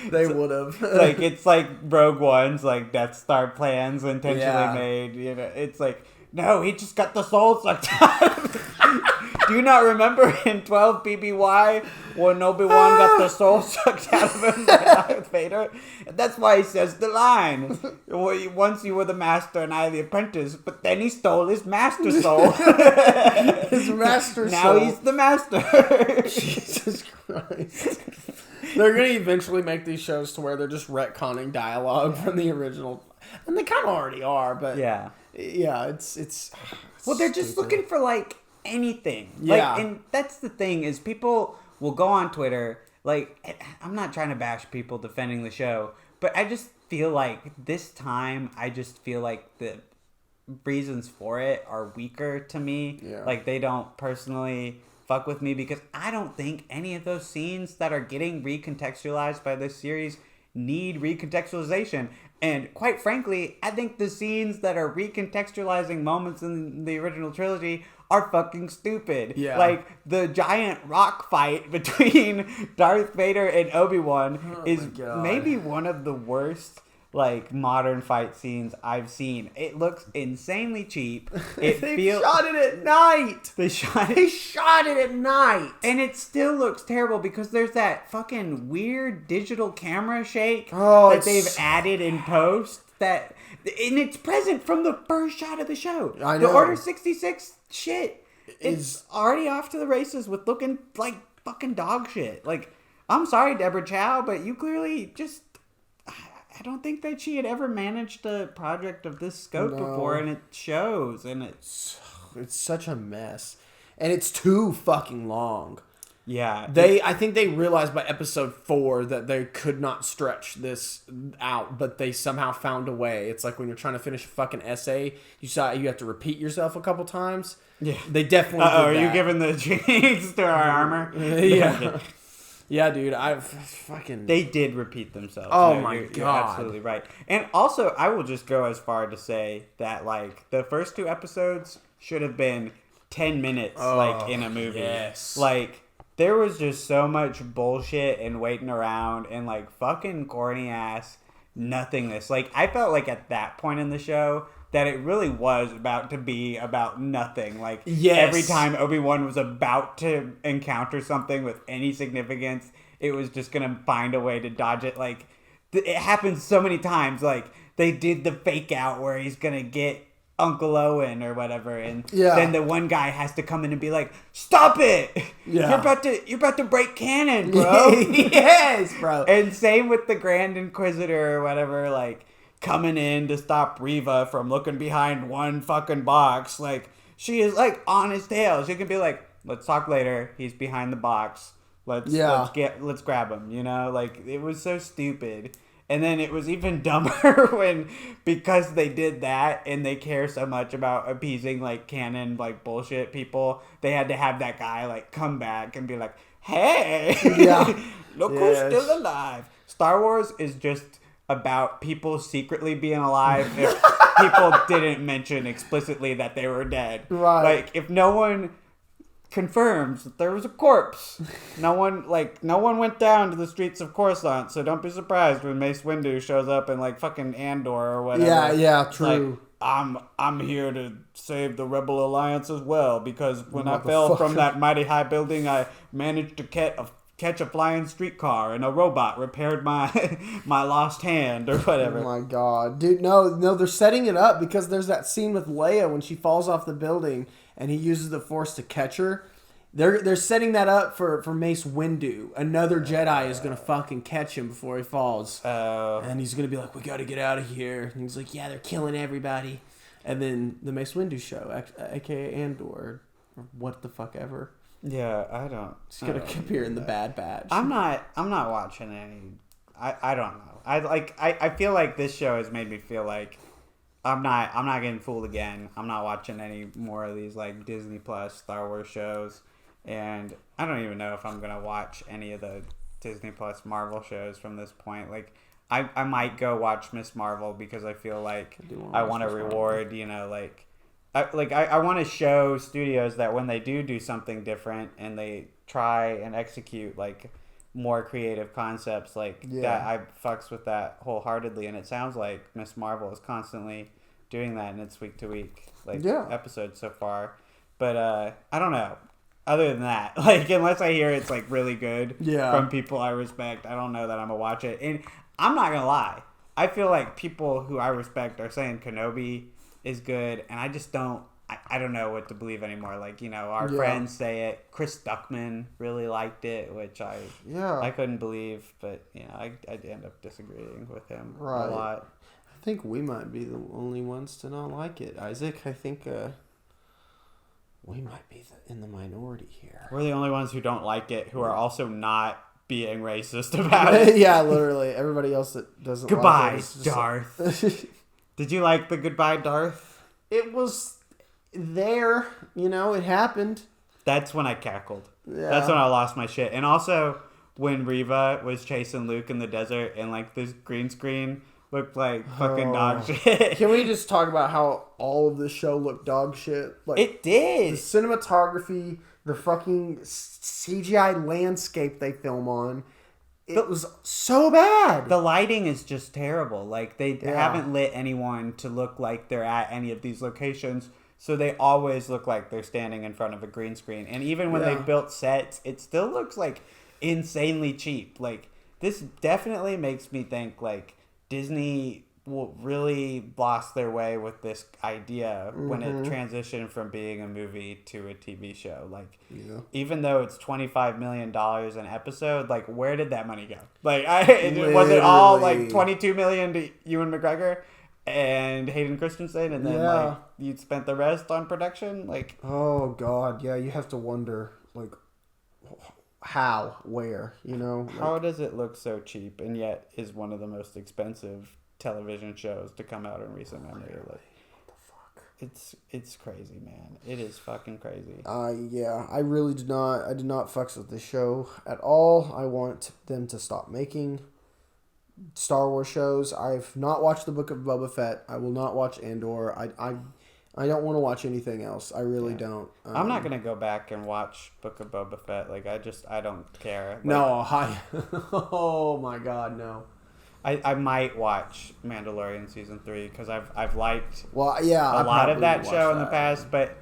They would have. Like, it's like Rogue One's, like, Death Star plans intentionally made. You know, it's like, no, he just got the soul sucked out of him. Do you not remember in 12 BBY when Obi-Wan got the soul sucked out of him by Darth Vader? And that's why he says the line, once you were the master and I the apprentice, but then he stole his master soul. His master now soul. Now he's the master. Jesus Christ. They're going to eventually make these shows to where they're just retconning dialogue from the original. And they kind of already are, but... yeah, it's well, they're just looking for, like... anything. Like, and that's the thing is people will go on Twitter, like, I'm not trying to bash people defending the show, but I just feel like this time I just feel like the reasons for it are weaker to me. Like, they don't personally fuck with me because I don't think any of those scenes that are getting recontextualized by this series need recontextualization. And quite frankly, I think the scenes that are recontextualizing moments in the original trilogy are fucking stupid. Yeah. Like, the giant rock fight between Darth Vader and Obi-Wan is maybe one of the worst, like, modern fight scenes I've seen. It looks insanely cheap. They shot it at night. They shot it at night. And it still looks terrible because there's that fucking weird digital camera shake that they've added in post and it's present from the first shot of the show. I know. The Order 66 shit is already off to the races with looking like fucking dog shit. Like, I'm sorry, Deborah Chow, but you clearly just... I don't think that she had ever managed a project of this scope before, and it shows, and it's such a mess. And it's too fucking long. Yeah. I think they realized by episode 4 that they could not stretch this out, but they somehow found a way. It's like when you're trying to finish a fucking essay, you have to repeat yourself a couple times. Yeah. They definitely did that. Are you giving the jinx to our armor? Yeah. Yeah, dude, They did repeat themselves. Oh, my God. You're absolutely right. And also, I will just go as far to say that, like, the first 2 episodes should have been 10 minutes, like, in a movie. Yes. Like, there was just so much bullshit and waiting around and, like, fucking corny-ass nothingness. Like, I felt like at that point in the show... that it really was about to be about nothing. Like, every time Obi-Wan was about to encounter something with any significance, it was just going to find a way to dodge it. Like, it happens so many times. Like, they did the fake out where he's going to get Uncle Owen or whatever, and then the one guy has to come in and be like, "Stop it! Yeah. You're about to break canon, bro." Yes, bro. And same with the Grand Inquisitor or whatever, like, coming in to stop Reva from looking behind one fucking box. Like, she is, like, on his tail. She can be like, "Let's talk later. He's behind the box. Let's grab him," you know? Like, it was so stupid. And then it was even dumber because they did that and they care so much about appeasing, like, canon, like, bullshit people, they had to have that guy, like, come back and be like, "Hey, look who's still alive." Star Wars is just about people secretly being alive if people didn't mention explicitly that they were dead. Right. Like, if no one confirms that there was a corpse, no one went down to the streets of Coruscant, so don't be surprised when Mace Windu shows up in, like, fucking Andor or whatever. Yeah, true. Like, I'm here to save the Rebel Alliance as well, because when I fell from that mighty high building, I managed to catch a flying streetcar, and a robot repaired my lost hand or whatever. Oh my God, dude! No, they're setting it up because there's that scene with Leia when she falls off the building and he uses the Force to catch her. They're setting that up for Mace Windu. Another Jedi is gonna fucking catch him before he falls, and he's gonna be like, "We got to get out of here." And he's like, "Yeah, they're killing everybody." And then the Mace Windu show, aka Andor, or what the fuck ever. Yeah, I don't. He's gonna appear in the Bad Batch. I'm not watching any. I don't know. I feel like this show has made me feel like I'm not getting fooled again. I'm not watching any more of these, like, Disney Plus Star Wars shows, and I don't even know if I'm gonna watch any of the Disney Plus Marvel shows from this point. Like, I might go watch Miss Marvel because I feel like I want to reward, you know, like. I want to show studios that when they do something different and they try and execute, like, more creative concepts, like, that, I fucks with that wholeheartedly. And it sounds like Miss Marvel is constantly doing that in its week-to-week, like, episodes so far. But I don't know. Other than that, like, unless I hear it's, like, really good from people I respect, I don't know that I'm gonna watch it. And I'm not gonna lie, I feel like people who I respect are saying Kenobi is good, and I just don't. I don't know what to believe anymore. Like, you know, our friends say it. Chris Stuckman really liked it, which I couldn't believe, but, you know, I end up disagreeing with him a lot. I think we might be the only ones to not like it, Isaac. I think we might be in the minority here. We're the only ones who don't like it, who are also not being racist about it. Yeah, literally. Everybody else that doesn't Goodbye, like it. Darth. Did you like the Goodbye, Darth? It was there. You know, it happened. That's when I cackled. Yeah. That's when I lost my shit. And also, when Reva was chasing Luke in the desert and, like, this green screen looked like fucking dog shit. Can we just talk about how all of this show looked dog shit? Like, it did. The cinematography, the fucking CGI landscape they film on, it was so bad. The lighting is just terrible. Like, they haven't lit anyone to look like they're at any of these locations. So they always look like they're standing in front of a green screen. And even when they built sets, it still looks like insanely cheap. Like, this definitely makes me think, like, Disney will really lost their way with this idea when it transitioned from being a movie to a TV show. Like, even though it's $25 million an episode, like, where did that money go? Like, was it all, like, $22 million to Ewan McGregor and Hayden Christensen, and then like you spent the rest on production? Like, oh god, yeah, you have to wonder, like, how, where, you know? Like, how does it look so cheap and yet is one of the most expensive television shows to come out in recent memory? Like, what the fuck? It's crazy, man. It is fucking crazy. Yeah, I really did not fucks with this show at all. I want them to stop making Star Wars shows. I've not watched the Book of Boba Fett. I will not watch Andor. I don't want to watch anything else. I really don't. I'm not gonna go back and watch Book of Boba Fett. Like, I don't care. Like, no, oh my god, no. I might watch Mandalorian season 3 because I've liked a I lot of that show in the past, but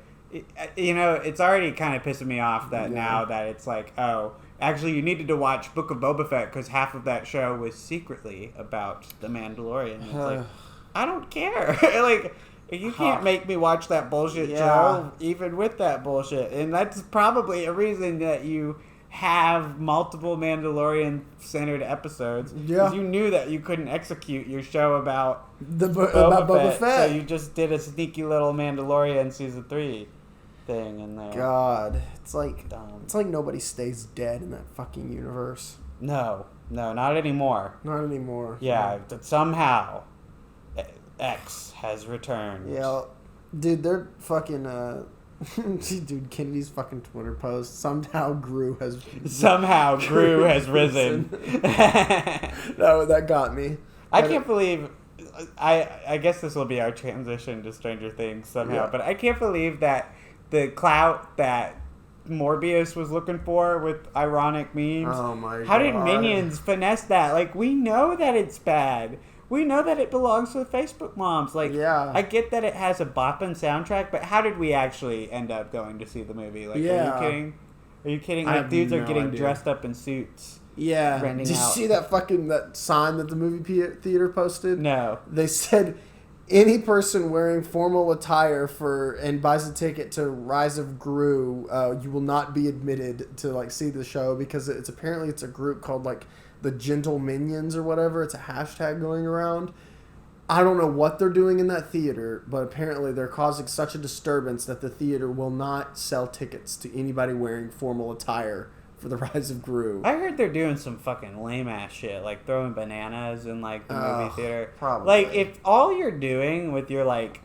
it's already kind of pissing me off that now that it's like, oh, actually, you needed to watch Book of Boba Fett because half of that show was secretly about the Mandalorian. It's like, I don't care. Like, you can't make me watch that bullshit show, even with that bullshit. And that's probably a reason that you have multiple Mandalorian-centered episodes. Yeah. Because you knew that you couldn't execute your show about Boba Fett. So you just did a sneaky little Mandalorian season 3 thing in there. God, it's like nobody stays dead in that fucking universe. No, not anymore. Not anymore. Yeah, that somehow X has returned. Yeah, dude, they're fucking dude, Kennedy's fucking Twitter post, somehow Gru has risen. No, that got me. I can't believe. I guess this will be our transition to Stranger Things somehow, but I can't believe that the clout that Morbius was looking for with ironic memes. Oh my god. How did Minions finesse that? Like, we know that it's bad. We know that it belongs to the Facebook moms. Like, I get that it has a bopping soundtrack, but how did we actually end up going to see the movie? Like, are you kidding? Are you kidding? Like, dudes are getting dressed up in suits. Yeah. Did you see that sign that the movie theater posted? No. They said, any person wearing formal attire and buys a ticket to Rise of Gru, you will not be admitted to, like, see the show because it's a group called, like, the Gentle Minions or whatever. It's a hashtag going around. I don't know what they're doing in that theater, but apparently they're causing such a disturbance that the theater will not sell tickets to anybody wearing formal attire for the Rise of Gru. I heard they're doing some fucking lame ass shit, like throwing bananas in, like, the movie theater. Probably. Like, if all you're doing with your, like,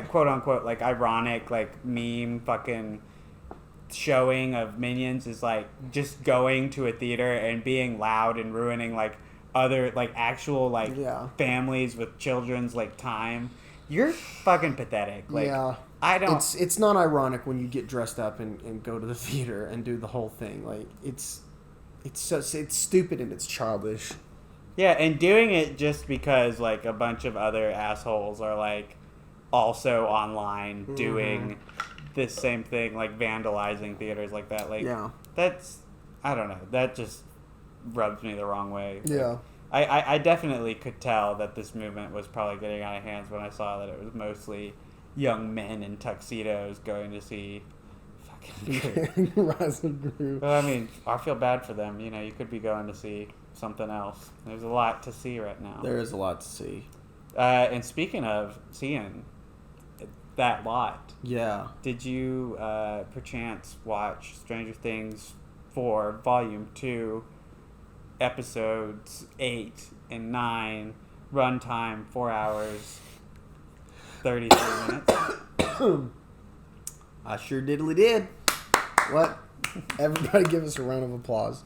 quote unquote, like, ironic, like, meme fucking showing of Minions is, like, just going to a theater and being loud and ruining, like, other, like, actual, like, families with children's, like, time, you're fucking pathetic. Like, I don't. It's not ironic when you get dressed up and go to the theater and do the whole thing. Like, it's stupid and it's childish. Yeah, and doing it just because, like, a bunch of other assholes are, like, also online doing this same thing, like, vandalizing theaters like that. Like, that's, I don't know, that just rubs me the wrong way. Yeah. I definitely could tell that this movement was probably getting out of hands when I saw that it was mostly young men in tuxedos going to see fucking Rise of Gru. Well, I mean, I feel bad for them. You know, you could be going to see something else. There's a lot to see right now. There is a lot to see. And speaking of seeing that lot, did you perchance watch Stranger Things 4 Volume 2, Episodes 8 and 9, runtime 4 hours, 33 minutes? I sure diddly did. Let everybody give us a round of applause.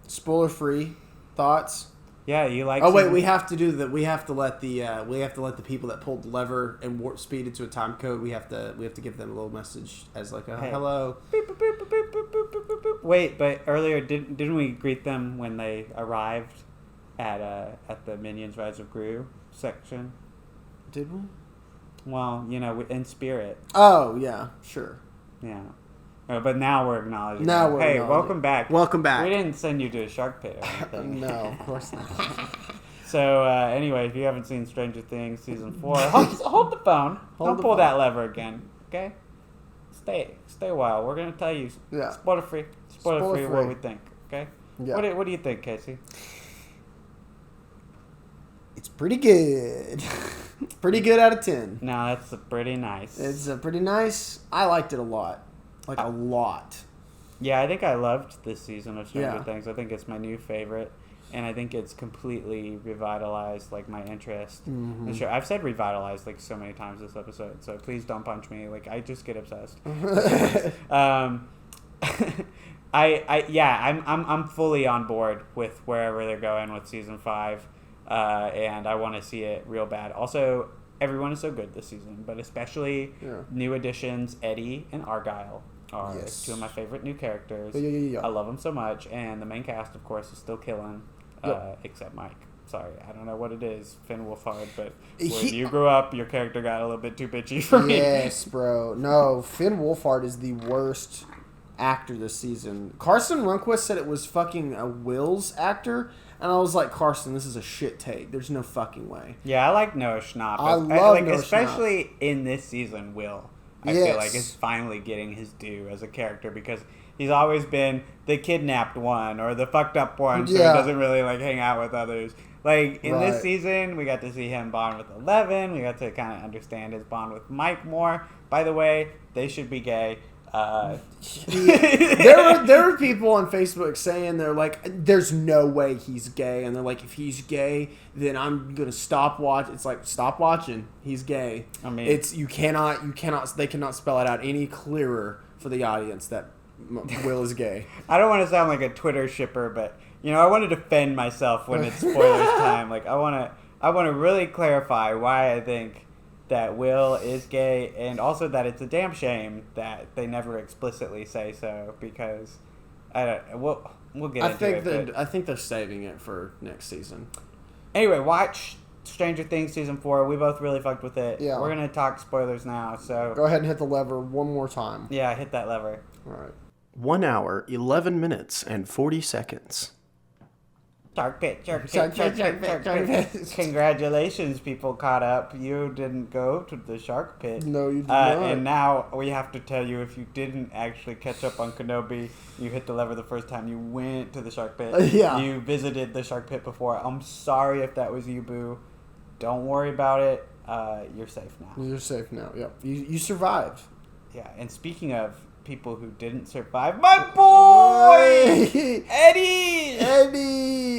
Spoiler free thoughts. Yeah, you like. Oh wait, we have to do that. We have to let the people that pulled the lever and warp speed into a time code. We have to give them a little message as like a hello. Beep, boop, boop, boop, boop, boop, boop, boop, boop, boop. Wait, but earlier didn't we greet them when they arrived at the Minions Rise of Gru section? Did we? Well, in spirit. Oh yeah, sure. Yeah. But now we're acknowledging. Now we're hey, welcome back. Welcome back. We didn't send you to a shark pit or anything. No, of course not. So anyway, if you haven't seen Stranger Things season 4, hold the phone. Don't pull that lever again. Okay. Stay a while. We're gonna tell you. Yeah. Spoiler free what we think. Okay. Yeah. What do you think, Casey? It's pretty good. Pretty good out of 10. No, that's pretty nice. It's pretty nice. I liked it a lot. Like a lot. Yeah, I think I loved this season of Stranger Things. I think it's my new favorite, and I think it's completely revitalized like my interest. Mm-hmm. Sure, I've said revitalized like so many times this episode, so please don't punch me. Like I just get obsessed. I'm fully on board with wherever they're going with season 5, and I want to see it real bad. Also, everyone is so good this season, but especially new additions Eddie and Argyle are two of my favorite new characters. Yeah. I love them so much, and the main cast, of course, is still killing, except Mike. Sorry, I don't know what it is, Finn Wolfhard, but when you grew up, your character got a little bit too bitchy for me. Yes, bro. No, Finn Wolfhard is the worst actor this season. Carson Runquist said it was fucking a Will's actor, and I was like, Carson, this is a shit take. There's no fucking way. Yeah, I like Noah Schnapp. I love Noah especially Schnapp. In this season, Will. I feel like is finally getting his due as a character because he's always been the kidnapped one or the fucked up one, so he doesn't really like hang out with others. Like in this season, we got to see him bond with Eleven. We got to kind of understand his bond with Mike more. By the way, they should be gay. There were people on Facebook saying they're like, there's no way he's gay, and they're like, if he's gay, then I'm gonna stop watch. It's like, stop watching. He's gay. I mean, they cannot spell it out any clearer for the audience that Will is gay. I don't want to sound like a Twitter shipper, but I want to defend myself when it's spoilers time. Like I want to really clarify why I think that Will is gay, and also that it's a damn shame that they never explicitly say so, because we'll get into it. I think they're saving it for next season. Anyway, watch Stranger Things season 4. We both really fucked with it. Yeah. We're gonna talk spoilers now, so go ahead and hit the lever one more time. Yeah, hit that lever. All right. 1 hour, 11 minutes, and 40 seconds. Shark pit. Congratulations, people caught up. You didn't go to the shark pit. No, you did not. And now we have to tell you, if you didn't actually catch up on Kenobi, you hit the lever the first time you went to the shark pit. You visited the shark pit before. I'm sorry if that was you, Boo. Don't worry about it. You're safe now. You're safe now. Yep. You survived. Yeah, and speaking of people who didn't survive, my boy Eddie.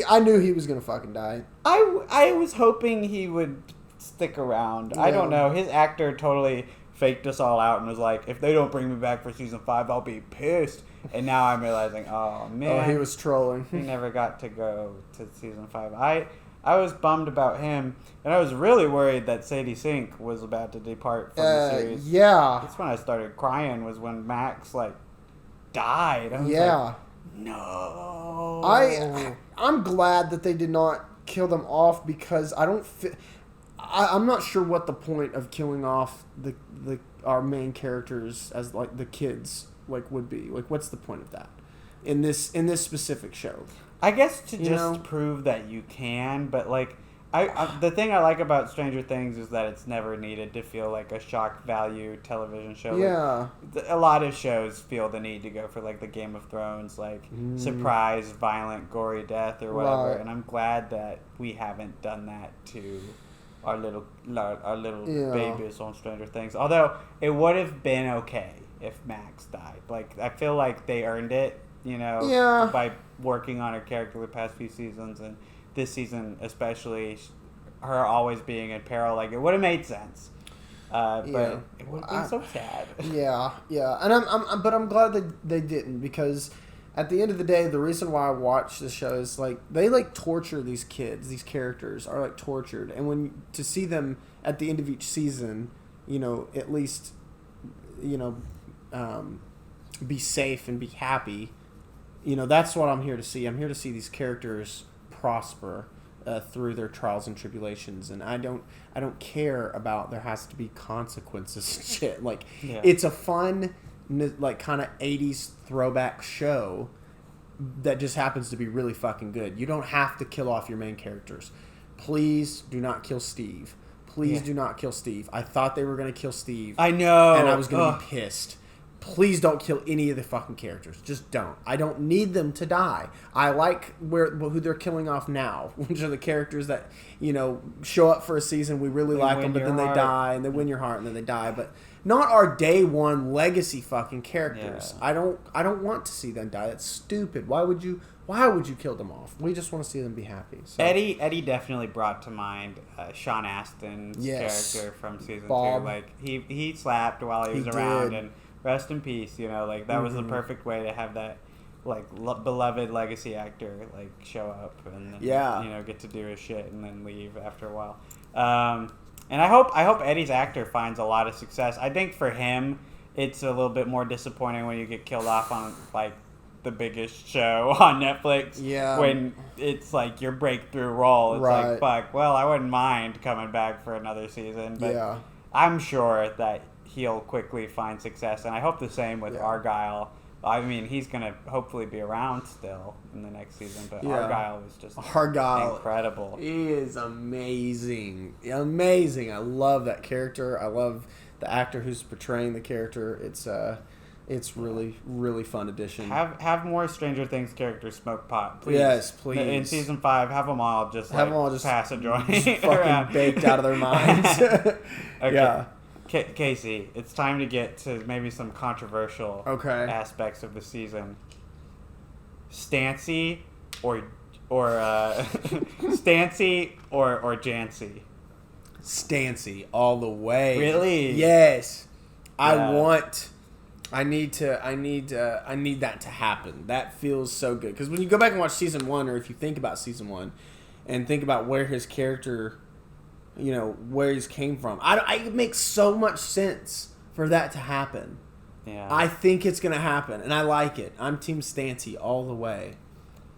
I knew he was gonna fucking die. I was hoping he would stick around. I don't know. His actor totally faked us all out and was like, if they don't bring me back for season 5, I'll be pissed. And now I'm realizing, oh man, he was trolling. He never got to go to season 5. I was bummed about him, and I was really worried that Sadie Sink was about to depart from the series. Yeah. That's when I started crying, was when Max, died. I was like, no. I'm glad that they did not kill them off, because I'm not sure what the point of killing off our main characters as, the kids, would be. What's the point of that in this specific show? I guess to just prove that you can, but the thing I like about Stranger Things is that it's never needed to feel like a shock value television show. Yeah. A lot of shows feel the need to go for the Game of Thrones, surprise, violent, gory death or whatever. Right. And I'm glad that we haven't done that to our little babies on Stranger Things. Although it would have been okay if Max died. I feel like they earned it. By working on her character the past few seasons, and this season especially, her always being in peril, it would have made sense. But it would be so sad. Yeah, and I'm glad that they didn't, because at the end of the day, the reason why I watch the show is like they like torture these kids. These characters are like tortured, and when to see them at the end of each season, at least, be safe and be happy. That's what I'm here to see. I'm here to see these characters prosper through their trials and tribulations, and I don't care about there has to be consequences and shit. Like, it's a fun, like, kind of 80s throwback show that just happens to be really fucking good. You don't have to kill off your main characters. Please do not kill Steve. Please do not kill Steve. I thought they were going to kill Steve. I know. And I was going to be pissed. Please don't kill any of the fucking characters. Just don't. I don't need them to die. I like who they're killing off now, which are the characters that, show up for a season. We really like them, but then they die, and they win your heart, and then they die. But not our day one legacy fucking characters. Yeah. I don't want to see them die. That's stupid. Why would you kill them off? We just want to see them be happy. So. Eddie definitely brought to mind Sean Astin's character from season 2. Like, he slapped while he was around, and rest in peace, that was the perfect way to have that, like, beloved legacy actor, like, show up and then, get to do his shit and then leave after a while. And I hope Eddie's actor finds a lot of success. I think for him, it's a little bit more disappointing when you get killed off on, like, the biggest show on Netflix. Yeah. When it's, like, your breakthrough role. It's like, fuck, well, I wouldn't mind coming back for another season. But I'm sure that he'll quickly find success, and I hope the same with Argyle. I mean, he's gonna hopefully be around still in the next season, but Argyle was just incredible. He is amazing. I love that character. I love the actor who's portraying the character. It's really, really fun addition. Have more Stranger Things characters smoke pot, please. Yes, please. In season 5, have them all just pass a joint, just fucking baked out of their minds. Okay. Yeah. Casey, it's time to get to maybe some controversial aspects of the season. Stancy or Stancy or Jancy? Stancy all the way. Really? Yes. Yeah. I need that to happen. That feels so good, because when you go back and watch season 1, or if you think about season 1 and think about where his character, where he's came from, it makes so much sense for that to happen. Yeah. I think it's gonna happen, and I like it. I'm Team Stancy all the way.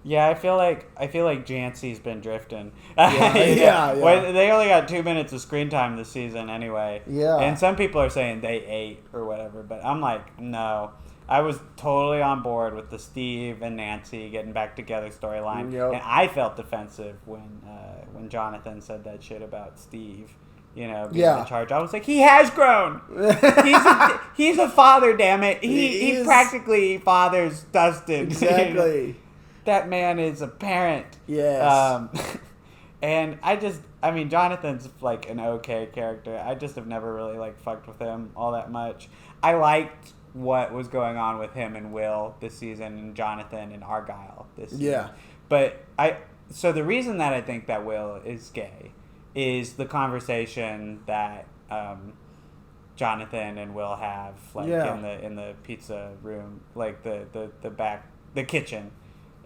Yeah, I feel like Jancy's been drifting. Yeah. Well, they only got 2 minutes of screen time this season anyway. Yeah. And some people are saying they ate or whatever, but I'm like, no. I was totally on board with the Steve and Nancy getting back together storyline, and I felt defensive when Jonathan said that shit about Steve, being in charge. I was like, he has grown. He's a father, damn it. He practically fathers Dustin. Exactly. That man is a parent. Yes. And Jonathan's like an okay character. I just have never really like fucked with him all that much. I liked what was going on with him and Will this season, and Jonathan and Argyle this season. Yeah. But so the reason that I think that Will is gay is the conversation that Jonathan and Will have in the pizza room, like the kitchen,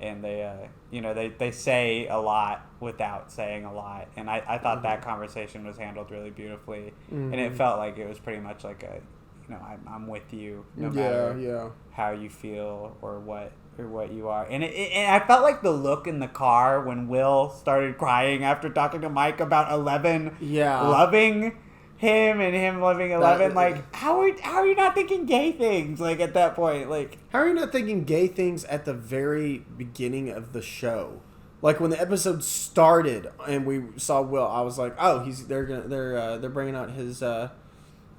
and they say a lot without saying a lot, and I thought that conversation was handled really beautifully, and it felt like it was pretty much like I'm with you no matter how you feel or what you are, and I felt like the look in the car when Will started crying after talking to Mike about 11 loving him and him loving 11, like how are you not thinking gay things like at that point? Like, how are you not thinking gay things at the very beginning of the show? Like when the episode started and we saw Will, I was like, oh, they're bringing out his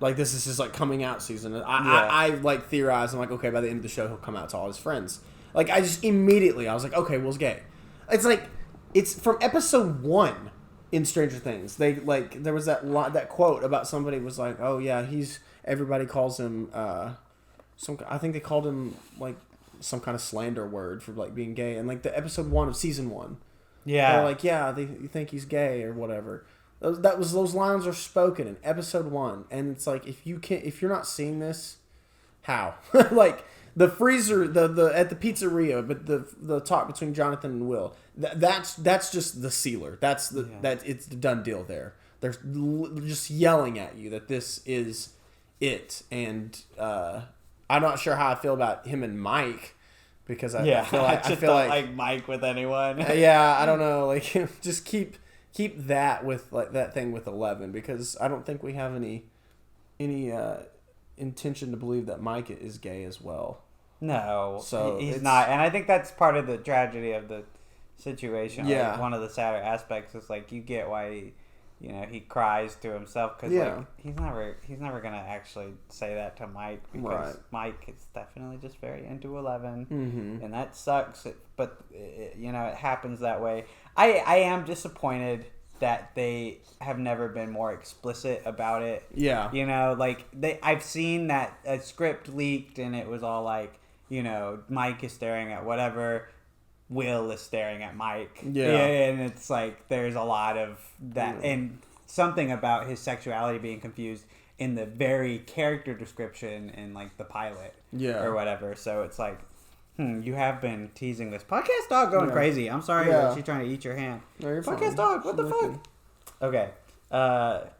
like this is his like coming out season. I like theorized. I'm like, okay, by the end of the show he'll come out to all his friends. Like I just immediately I was like, okay, Will's gay. It's like it's from episode 1 in Stranger Things. They like there was that quote about somebody was like, oh yeah, everybody calls him I think they called him like some kind of slander word for like being gay, and like the episode 1 of season 1. Yeah. They're like, yeah, they think he's gay or whatever. Those lines are spoken in episode 1, and it's like if you're not seeing this, how? Like the freezer, the at the pizzeria, but the talk between Jonathan and Will, that's just the sealer. That's it's the done deal there. They're just yelling at you that this is it, and I'm not sure how I feel about him and Mike, because I feel like I don't like Mike with anyone. I don't know, like just keep that with like that thing with 11, because I don't think we have any intention to believe that Mike is gay as well. No, so he's not, and I think that's part of the tragedy of the situation. Yeah, like, one of the sadder aspects is like you get why he cries to himself, because like he's never gonna actually say that to Mike, because Mike is definitely just very into 11, and that sucks. But it happens that way. I am disappointed that they have never been more explicit about it. Yeah, like I've seen that a script leaked and it was all like, Mike is staring at whatever, Will is staring at Mike. Yeah, and it's like there's a lot of that, and something about his sexuality being confused in the very character description in like the pilot, or whatever. So it's like, you have been teasing this podcast dog going crazy. I'm sorry, she's trying to eat your hand. No, you're podcast fine. dog, what the fuck? Okay, but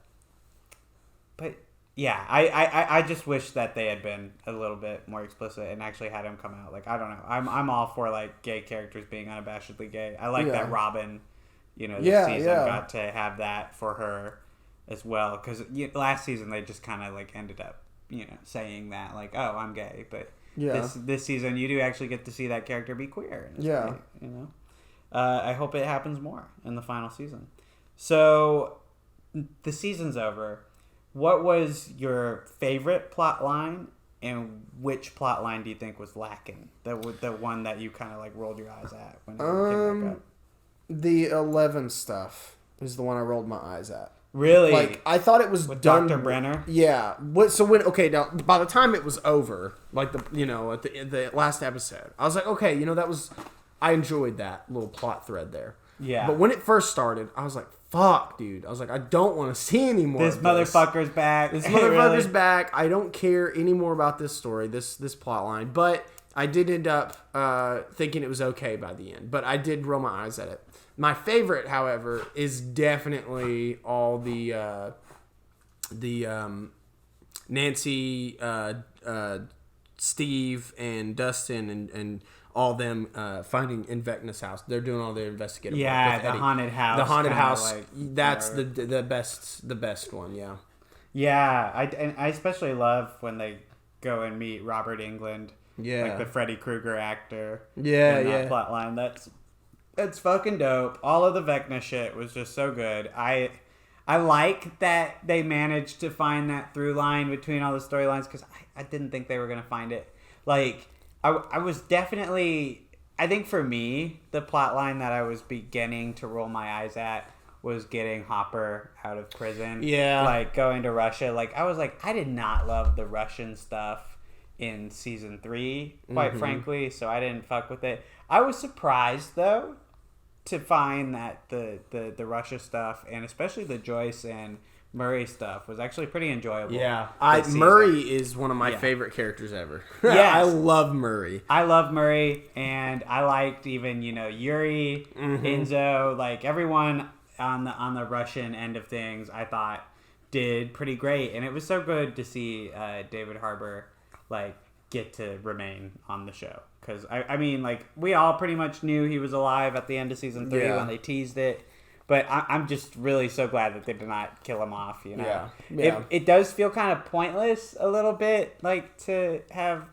yeah, I just wish that they had been a little bit more explicit and actually had him come out. Like, I don't know. I'm all for like gay characters being unabashedly gay. I like that Robin, this season got to have that for her as well. Because last season they just kind of like ended up, saying that like, oh, I'm gay. But this season you do actually get to see that character be queer. And it's great, I hope it happens more in the final season. So the season's over. What was your favorite plot line, and which plot line do you think was lacking? The one that you kind of like rolled your eyes at when you came back up? The 11 stuff is the one I rolled my eyes at. Really? Like, I thought it was with done. Dr. Brenner? Yeah. Now by the time it was over, like at the last episode, I was like, okay, I enjoyed that little plot thread there. Yeah. But when it first started, I was like, fuck, dude. I was like, I don't want to see any more this of motherfucker's back. This motherfucker's back. I don't care anymore about this story, this plot line. But I did end up thinking it was okay by the end. But I did roll my eyes at it. My favorite, however, is definitely all the Nancy, Steve, and Dustin, and all them finding in Vecna's house. They're doing all their investigative work with the Eddie. haunted house. The haunted house. Like, that's the best one. Yeah. Yeah, I especially love when they go and meet Robert Englund. Yeah. Like the Freddy Krueger actor. Yeah, in that plot line. That's fucking dope. All of the Vecna shit was just so good. I like that they managed to find that through line between all the storylines, because I didn't think they were going to find it. Like, I was definitely... I think for me, the plot line that I was beginning to roll my eyes at was getting Hopper out of prison. Yeah. Like, going to Russia. Like, I was like, I did not love the Russian stuff in season 3, quite frankly, so I didn't fuck with it. I was surprised, though, to find that the Russia stuff, and especially the Joyce and Murray stuff, was actually pretty enjoyable. Yeah, Murray is one of my favorite characters ever. Yeah, I love Murray. And I liked even Yuri, Enzo, like everyone on the Russian end of things. I thought did pretty great, and it was so good to see David Harbour like get to remain on the show, because I mean, like, we all pretty much knew he was alive at the end of season 3 when they teased it. But I'm just really so glad that they did not kill him off, Yeah. It does feel kind of pointless a little bit, like, to have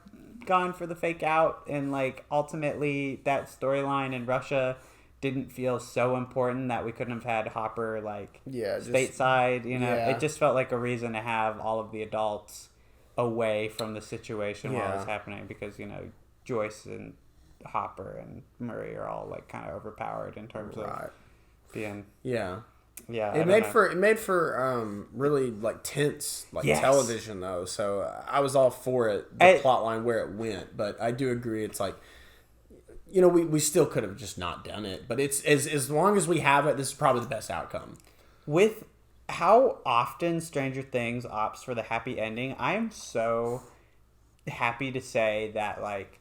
gone for the fake out, and, like, ultimately that storyline in Russia didn't feel so important that we couldn't have had Hopper, like, stateside, It just felt like a reason to have all of the adults away from the situation while it was happening, because, Joyce and Hopper and Murray are all, like, kind of overpowered in terms of... being it made for really like tense television though, so I was all for it, the plot line where it went. But I do agree, it's like, we still could have just not done it, but it's as long as we have it, this is probably the best outcome. With how often Stranger Things opts for the happy ending. I am so happy to say that, like,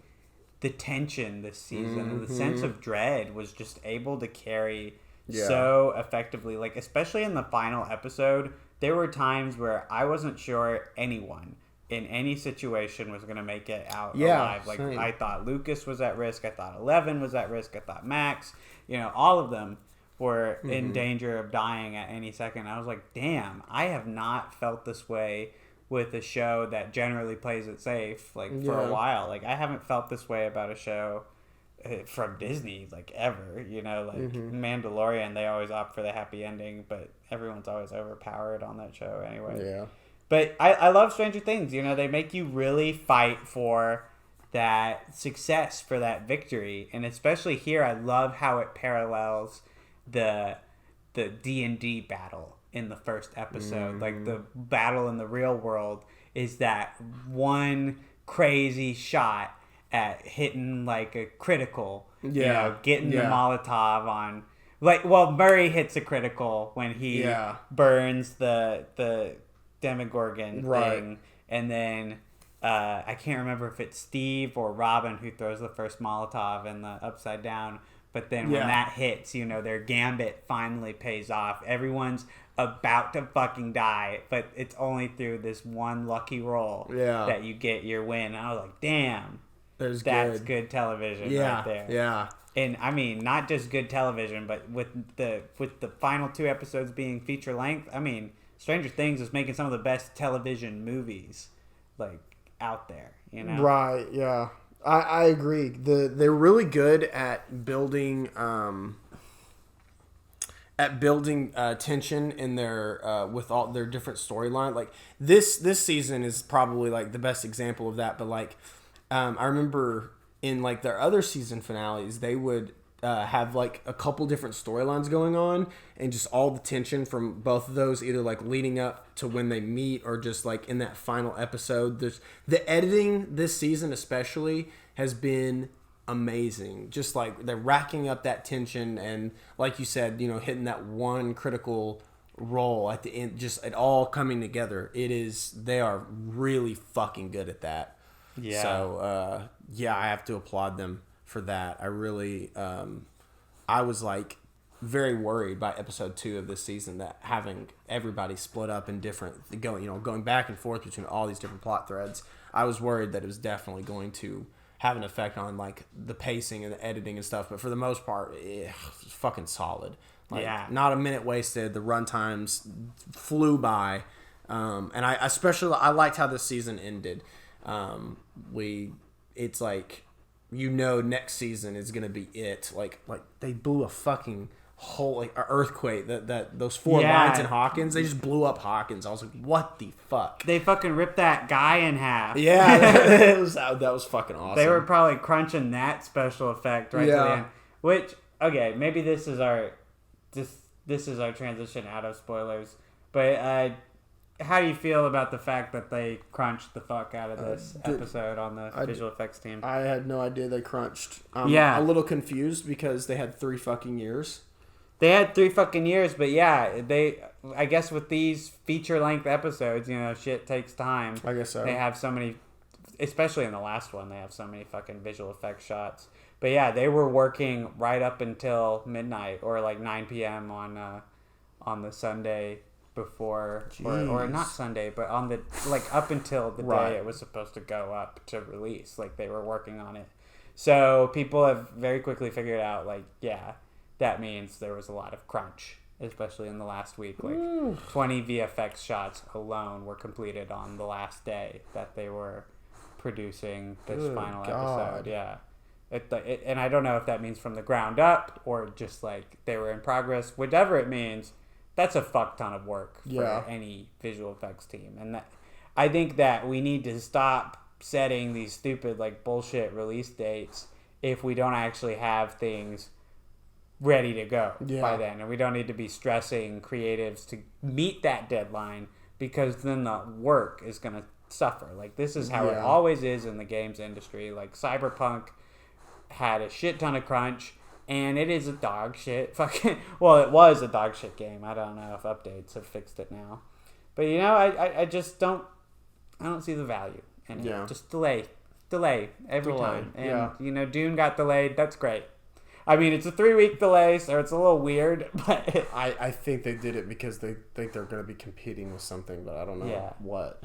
the tension this season and the sense of dread was just able to carry so effectively. Like, especially in the final episode, there were times where I wasn't sure anyone in any situation was going to make it out alive. Like, same. I thought Lucas was at risk. I thought Eleven was at risk. I thought Max, all of them were in danger of dying at any second. I was like, damn, I have not felt this way with a show that generally plays it safe, for a while. Like, I haven't felt this way about a show from Disney, ever. Mandalorian, they always opt for the happy ending, but everyone's always overpowered on that show anyway. Yeah. But I love Stranger Things. They make you really fight for that success, for that victory. And especially here, I love how it parallels the D&D battle in the first episode. Like, the battle in the real world is that one crazy shot at hitting a critical, getting the Molotov on. Murray hits a critical when he burns the Demogorgon thing, and then I can't remember if it's Steve or Robin who throws the first Molotov in the Upside Down. But then when that hits, their gambit finally pays off. Everyone's about to fucking die, but it's only through this one lucky roll that you get your win. And I was like, damn, that's good television right there. Yeah. And I mean, not just good television, but with the final 2 episodes being feature length, I mean, Stranger Things is making some of the best television movies out there. Right? Yeah. I agree. They're really good at building tension in their with all their different storyline. Like this season is probably the best example of that. But I remember in their other season finales, they would have a couple different storylines going on, and just all the tension from both of those, either leading up to when they meet or just in that final episode. There's the editing this season especially has been amazing. Just they're racking up that tension, and like you said, hitting that one critical roll at the end, just it all coming together. They are really fucking good at that. Yeah. So I have to applaud them for that. I really I was very worried by episode 2 of this season, that having everybody split up in different going back and forth between all these different plot threads, I was worried that it was definitely going to have an effect on the pacing and the editing and stuff. But for the most part, it's fucking solid. Not a minute wasted. The run times flew by, and I especially liked how this season ended. It's next season is gonna be it. They blew a fucking whole a earthquake. That those 4 lines in Hawkins, they just blew up Hawkins. I was like, what the fuck? They fucking ripped that guy in half. Yeah, that was fucking awesome. They were probably crunching that special effect right to the end. Which, okay, maybe this is our transition out of spoilers. But how do you feel about the fact that they crunched the fuck out of this episode on the visual effects team? I had no idea they crunched. A little confused because they had 3 fucking years. They had 3 fucking years, but I guess with these feature-length episodes, shit takes time. I guess so. They have so many, especially in the last one, they have so many fucking visual effects shots. But yeah, they were working right up until midnight or 9 p.m. on the Sunday before, or not Sunday, but on the up until the day it was supposed to go up to release. They were working on it. So people have very quickly figured out that means there was a lot of crunch, especially in the last week. 20 VFX shots alone were completed on the last day that they were producing this final episode. Yeah. And I don't know if that means from the ground up or just they were in progress. Whatever it means, that's a fuck ton of work for any visual effects team. And I think that we need to stop setting these stupid bullshit release dates if we don't actually have things ready to go by then. And we don't need to be stressing creatives to meet that deadline, because then the work is going to suffer. This is how it always is in the games industry. Cyberpunk had a shit ton of crunch, and it is a dog shit fucking. Well, it was a dog shit game. I don't know if updates have fixed it now, but I just don't. I don't see the value in it. Just delay every time. And Dune got delayed. That's great. I mean, it's a 3-week delay, so it's a little weird, but I think they did it because they think they're going to be competing with something, but I don't know what.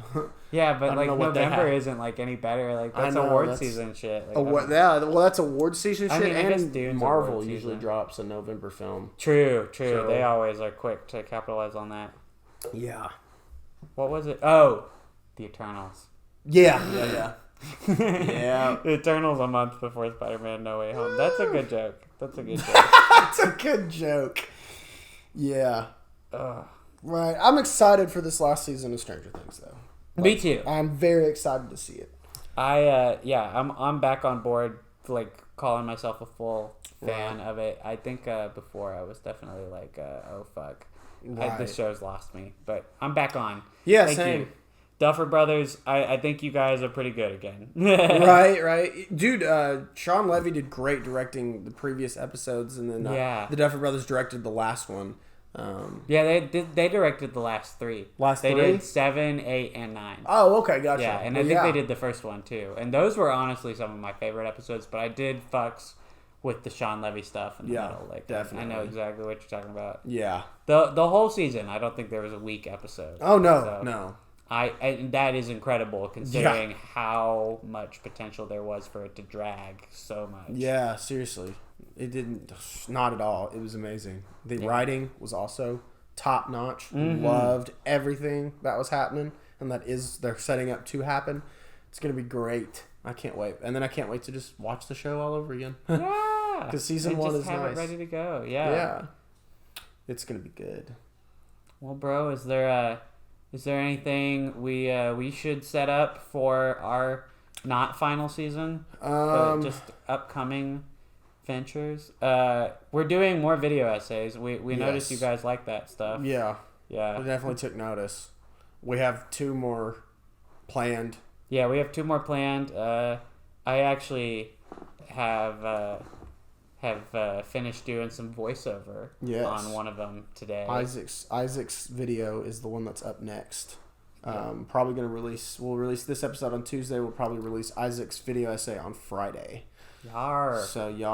Yeah, but like November isn't like any better. Like that's award season shit. Like, that's award season shit. I guess and Dune's Marvel award usually season. Drops a November film. True. So, they always are quick to capitalize on that. Yeah. What was it? Oh, The Eternals. Yeah. Yeah. The Eternals a month before Spider-Man No Way Home. That's a good joke. That's a good joke. Yeah. Right. I'm excited for this last season of Stranger Things, though. Me too. I'm very excited to see it. I'm back on board, like calling myself a full fan of it. I think before I was definitely like, oh fuck, this show's lost me, but I'm back on. Yeah, Thank same. you. Duffer Brothers, I think you guys are pretty good again. Right. Dude, Sean Levy did great directing the previous episodes, and then the Duffer Brothers directed the last one. They directed the last 3. They did 7, 8, and 9. Oh, okay, gotcha. Yeah, and I think they did the first one too. And those were honestly some of my favorite episodes, but I did fucks with the Sean Levy stuff in the middle. Like, definitely. I know exactly what you're talking about. Yeah. The whole season, I don't think there was a weak episode. Oh, no, no. And that is incredible considering how much potential there was for it to drag so much. Yeah, seriously. It didn't, not at all. It was amazing. The writing was also top notch. Loved everything that was happening, and they're setting up to happen. It's going to be great. I can't wait. And then I can't wait to just watch the show all over again. Yeah. Because season 1 is nice. Just have it ready to go. Yeah. Yeah. It's going to be good. Well, bro, is there anything we should set up for our not final season, but just upcoming ventures? We're doing more video essays. We noticed you guys like that stuff. Yeah. We definitely took notice. We have 2 more planned. Yeah, we have 2 more planned. I actually have finished doing some voiceover on one of them today. Isaac's video is the one that's up next. Probably going to we'll release this episode on Tuesday. We'll probably release Isaac's video essay on Friday. Yar. So, you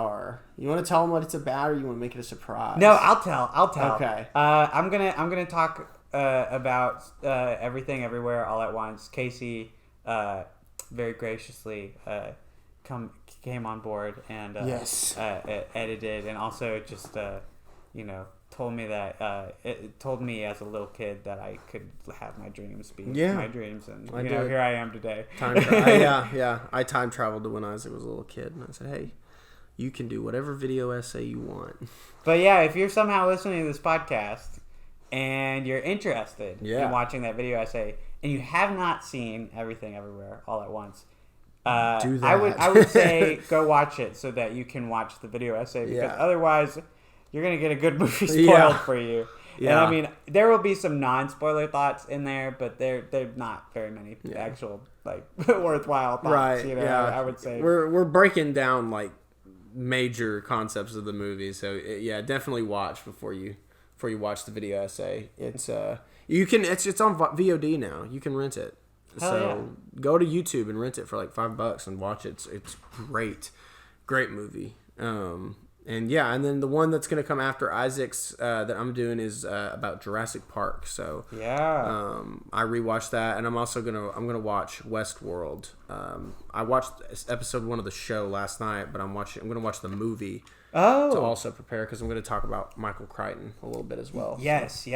want to tell him what it's about, or you want to make it a surprise? No, I'll tell. Okay. I'm gonna talk about Everything Everywhere All at Once. Casey very graciously came on board and edited, and also just told me that it told me as a little kid that I could have my dreams be my dreams, and here I am today. I time traveled to when Isaac was a little kid, and I said, hey, you can do whatever video essay you want. But yeah, if you're somehow listening to this podcast and you're interested in watching that video essay and you have not seen Everything Everywhere All at Once, do that. I would say go watch it so that you can watch the video essay, because otherwise you're going to get a good movie spoiled for you. Yeah. And I mean, there will be some non-spoiler thoughts in there, but they're not very many actual worthwhile thoughts. Right. I would say we're breaking down major concepts of the movie, so definitely watch before you watch the video essay. It's it's on VOD now. You can rent it. Go to YouTube and rent it for $5 and watch it. It's great movie. And then the one that's going to come after Isaac's that I'm doing is about Jurassic Park. So I rewatched that, and I'm also gonna watch Westworld. I watched episode 1 of the show last night, but I'm gonna watch the movie to also prepare, because I'm gonna talk about Michael Crichton a little bit as well. Yes.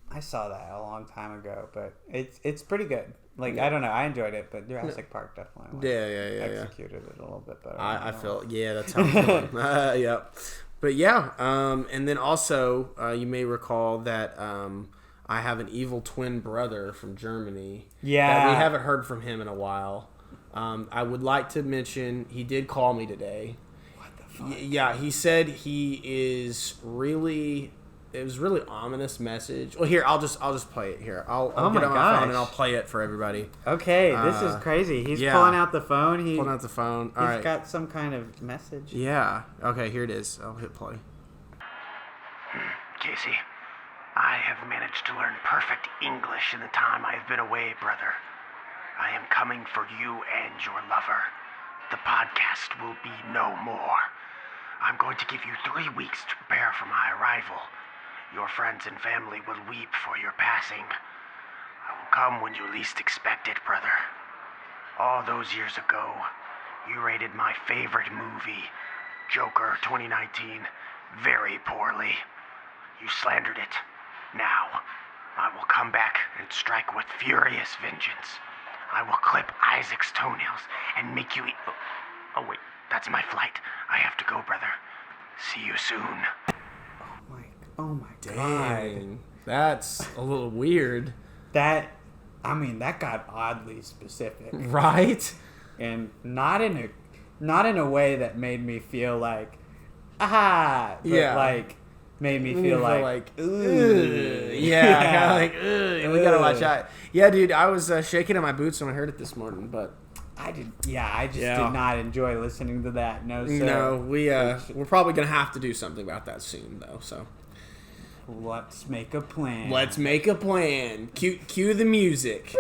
I saw that a long time ago, but it's pretty good. I don't know, I enjoyed it, but Jurassic Park definitely executed it a little bit better. I felt that's how I'm feeling. But and then also you may recall that I have an evil twin brother from Germany. That we haven't heard from him in a while. I would like to mention he did call me today. What the fuck? Yeah, he said he is really it was really ominous message. Well, here I'll just play it here. I'll get on my gosh. phone and I'll play it for everybody. Okay, this is crazy. He's pulling out the phone. Pulling out the phone. All right. He's got some kind of message. Yeah. Okay, here it is. I'll hit play. Casey, I have managed to learn perfect English in the time I have been away, brother. I am coming for you and your lover. The podcast will be no more. I'm going to give you 3 weeks to prepare for my arrival. Your friends and family will weep for your passing. I will come when you least expect it, brother. All those years ago, you rated my favorite movie, Joker 2019, very poorly. You slandered it. Now, I will come back and strike with furious vengeance. I will clip Isaac's toenails and make you eat... Oh, wait. That's my flight. I have to go, brother. See you soon. Oh my Dang. That's a little weird. That got oddly specific. Right? And not in a way that made me feel like, but like made me feel like ooh. Yeah, kind of like, ugh, we gotta watch out. Yeah, dude, I was shaking in my boots when I heard it this morning, but I just did not enjoy listening to that. No, sir. No, we're probably gonna have to do something about that soon, though. So let's make a plan. Cue the music.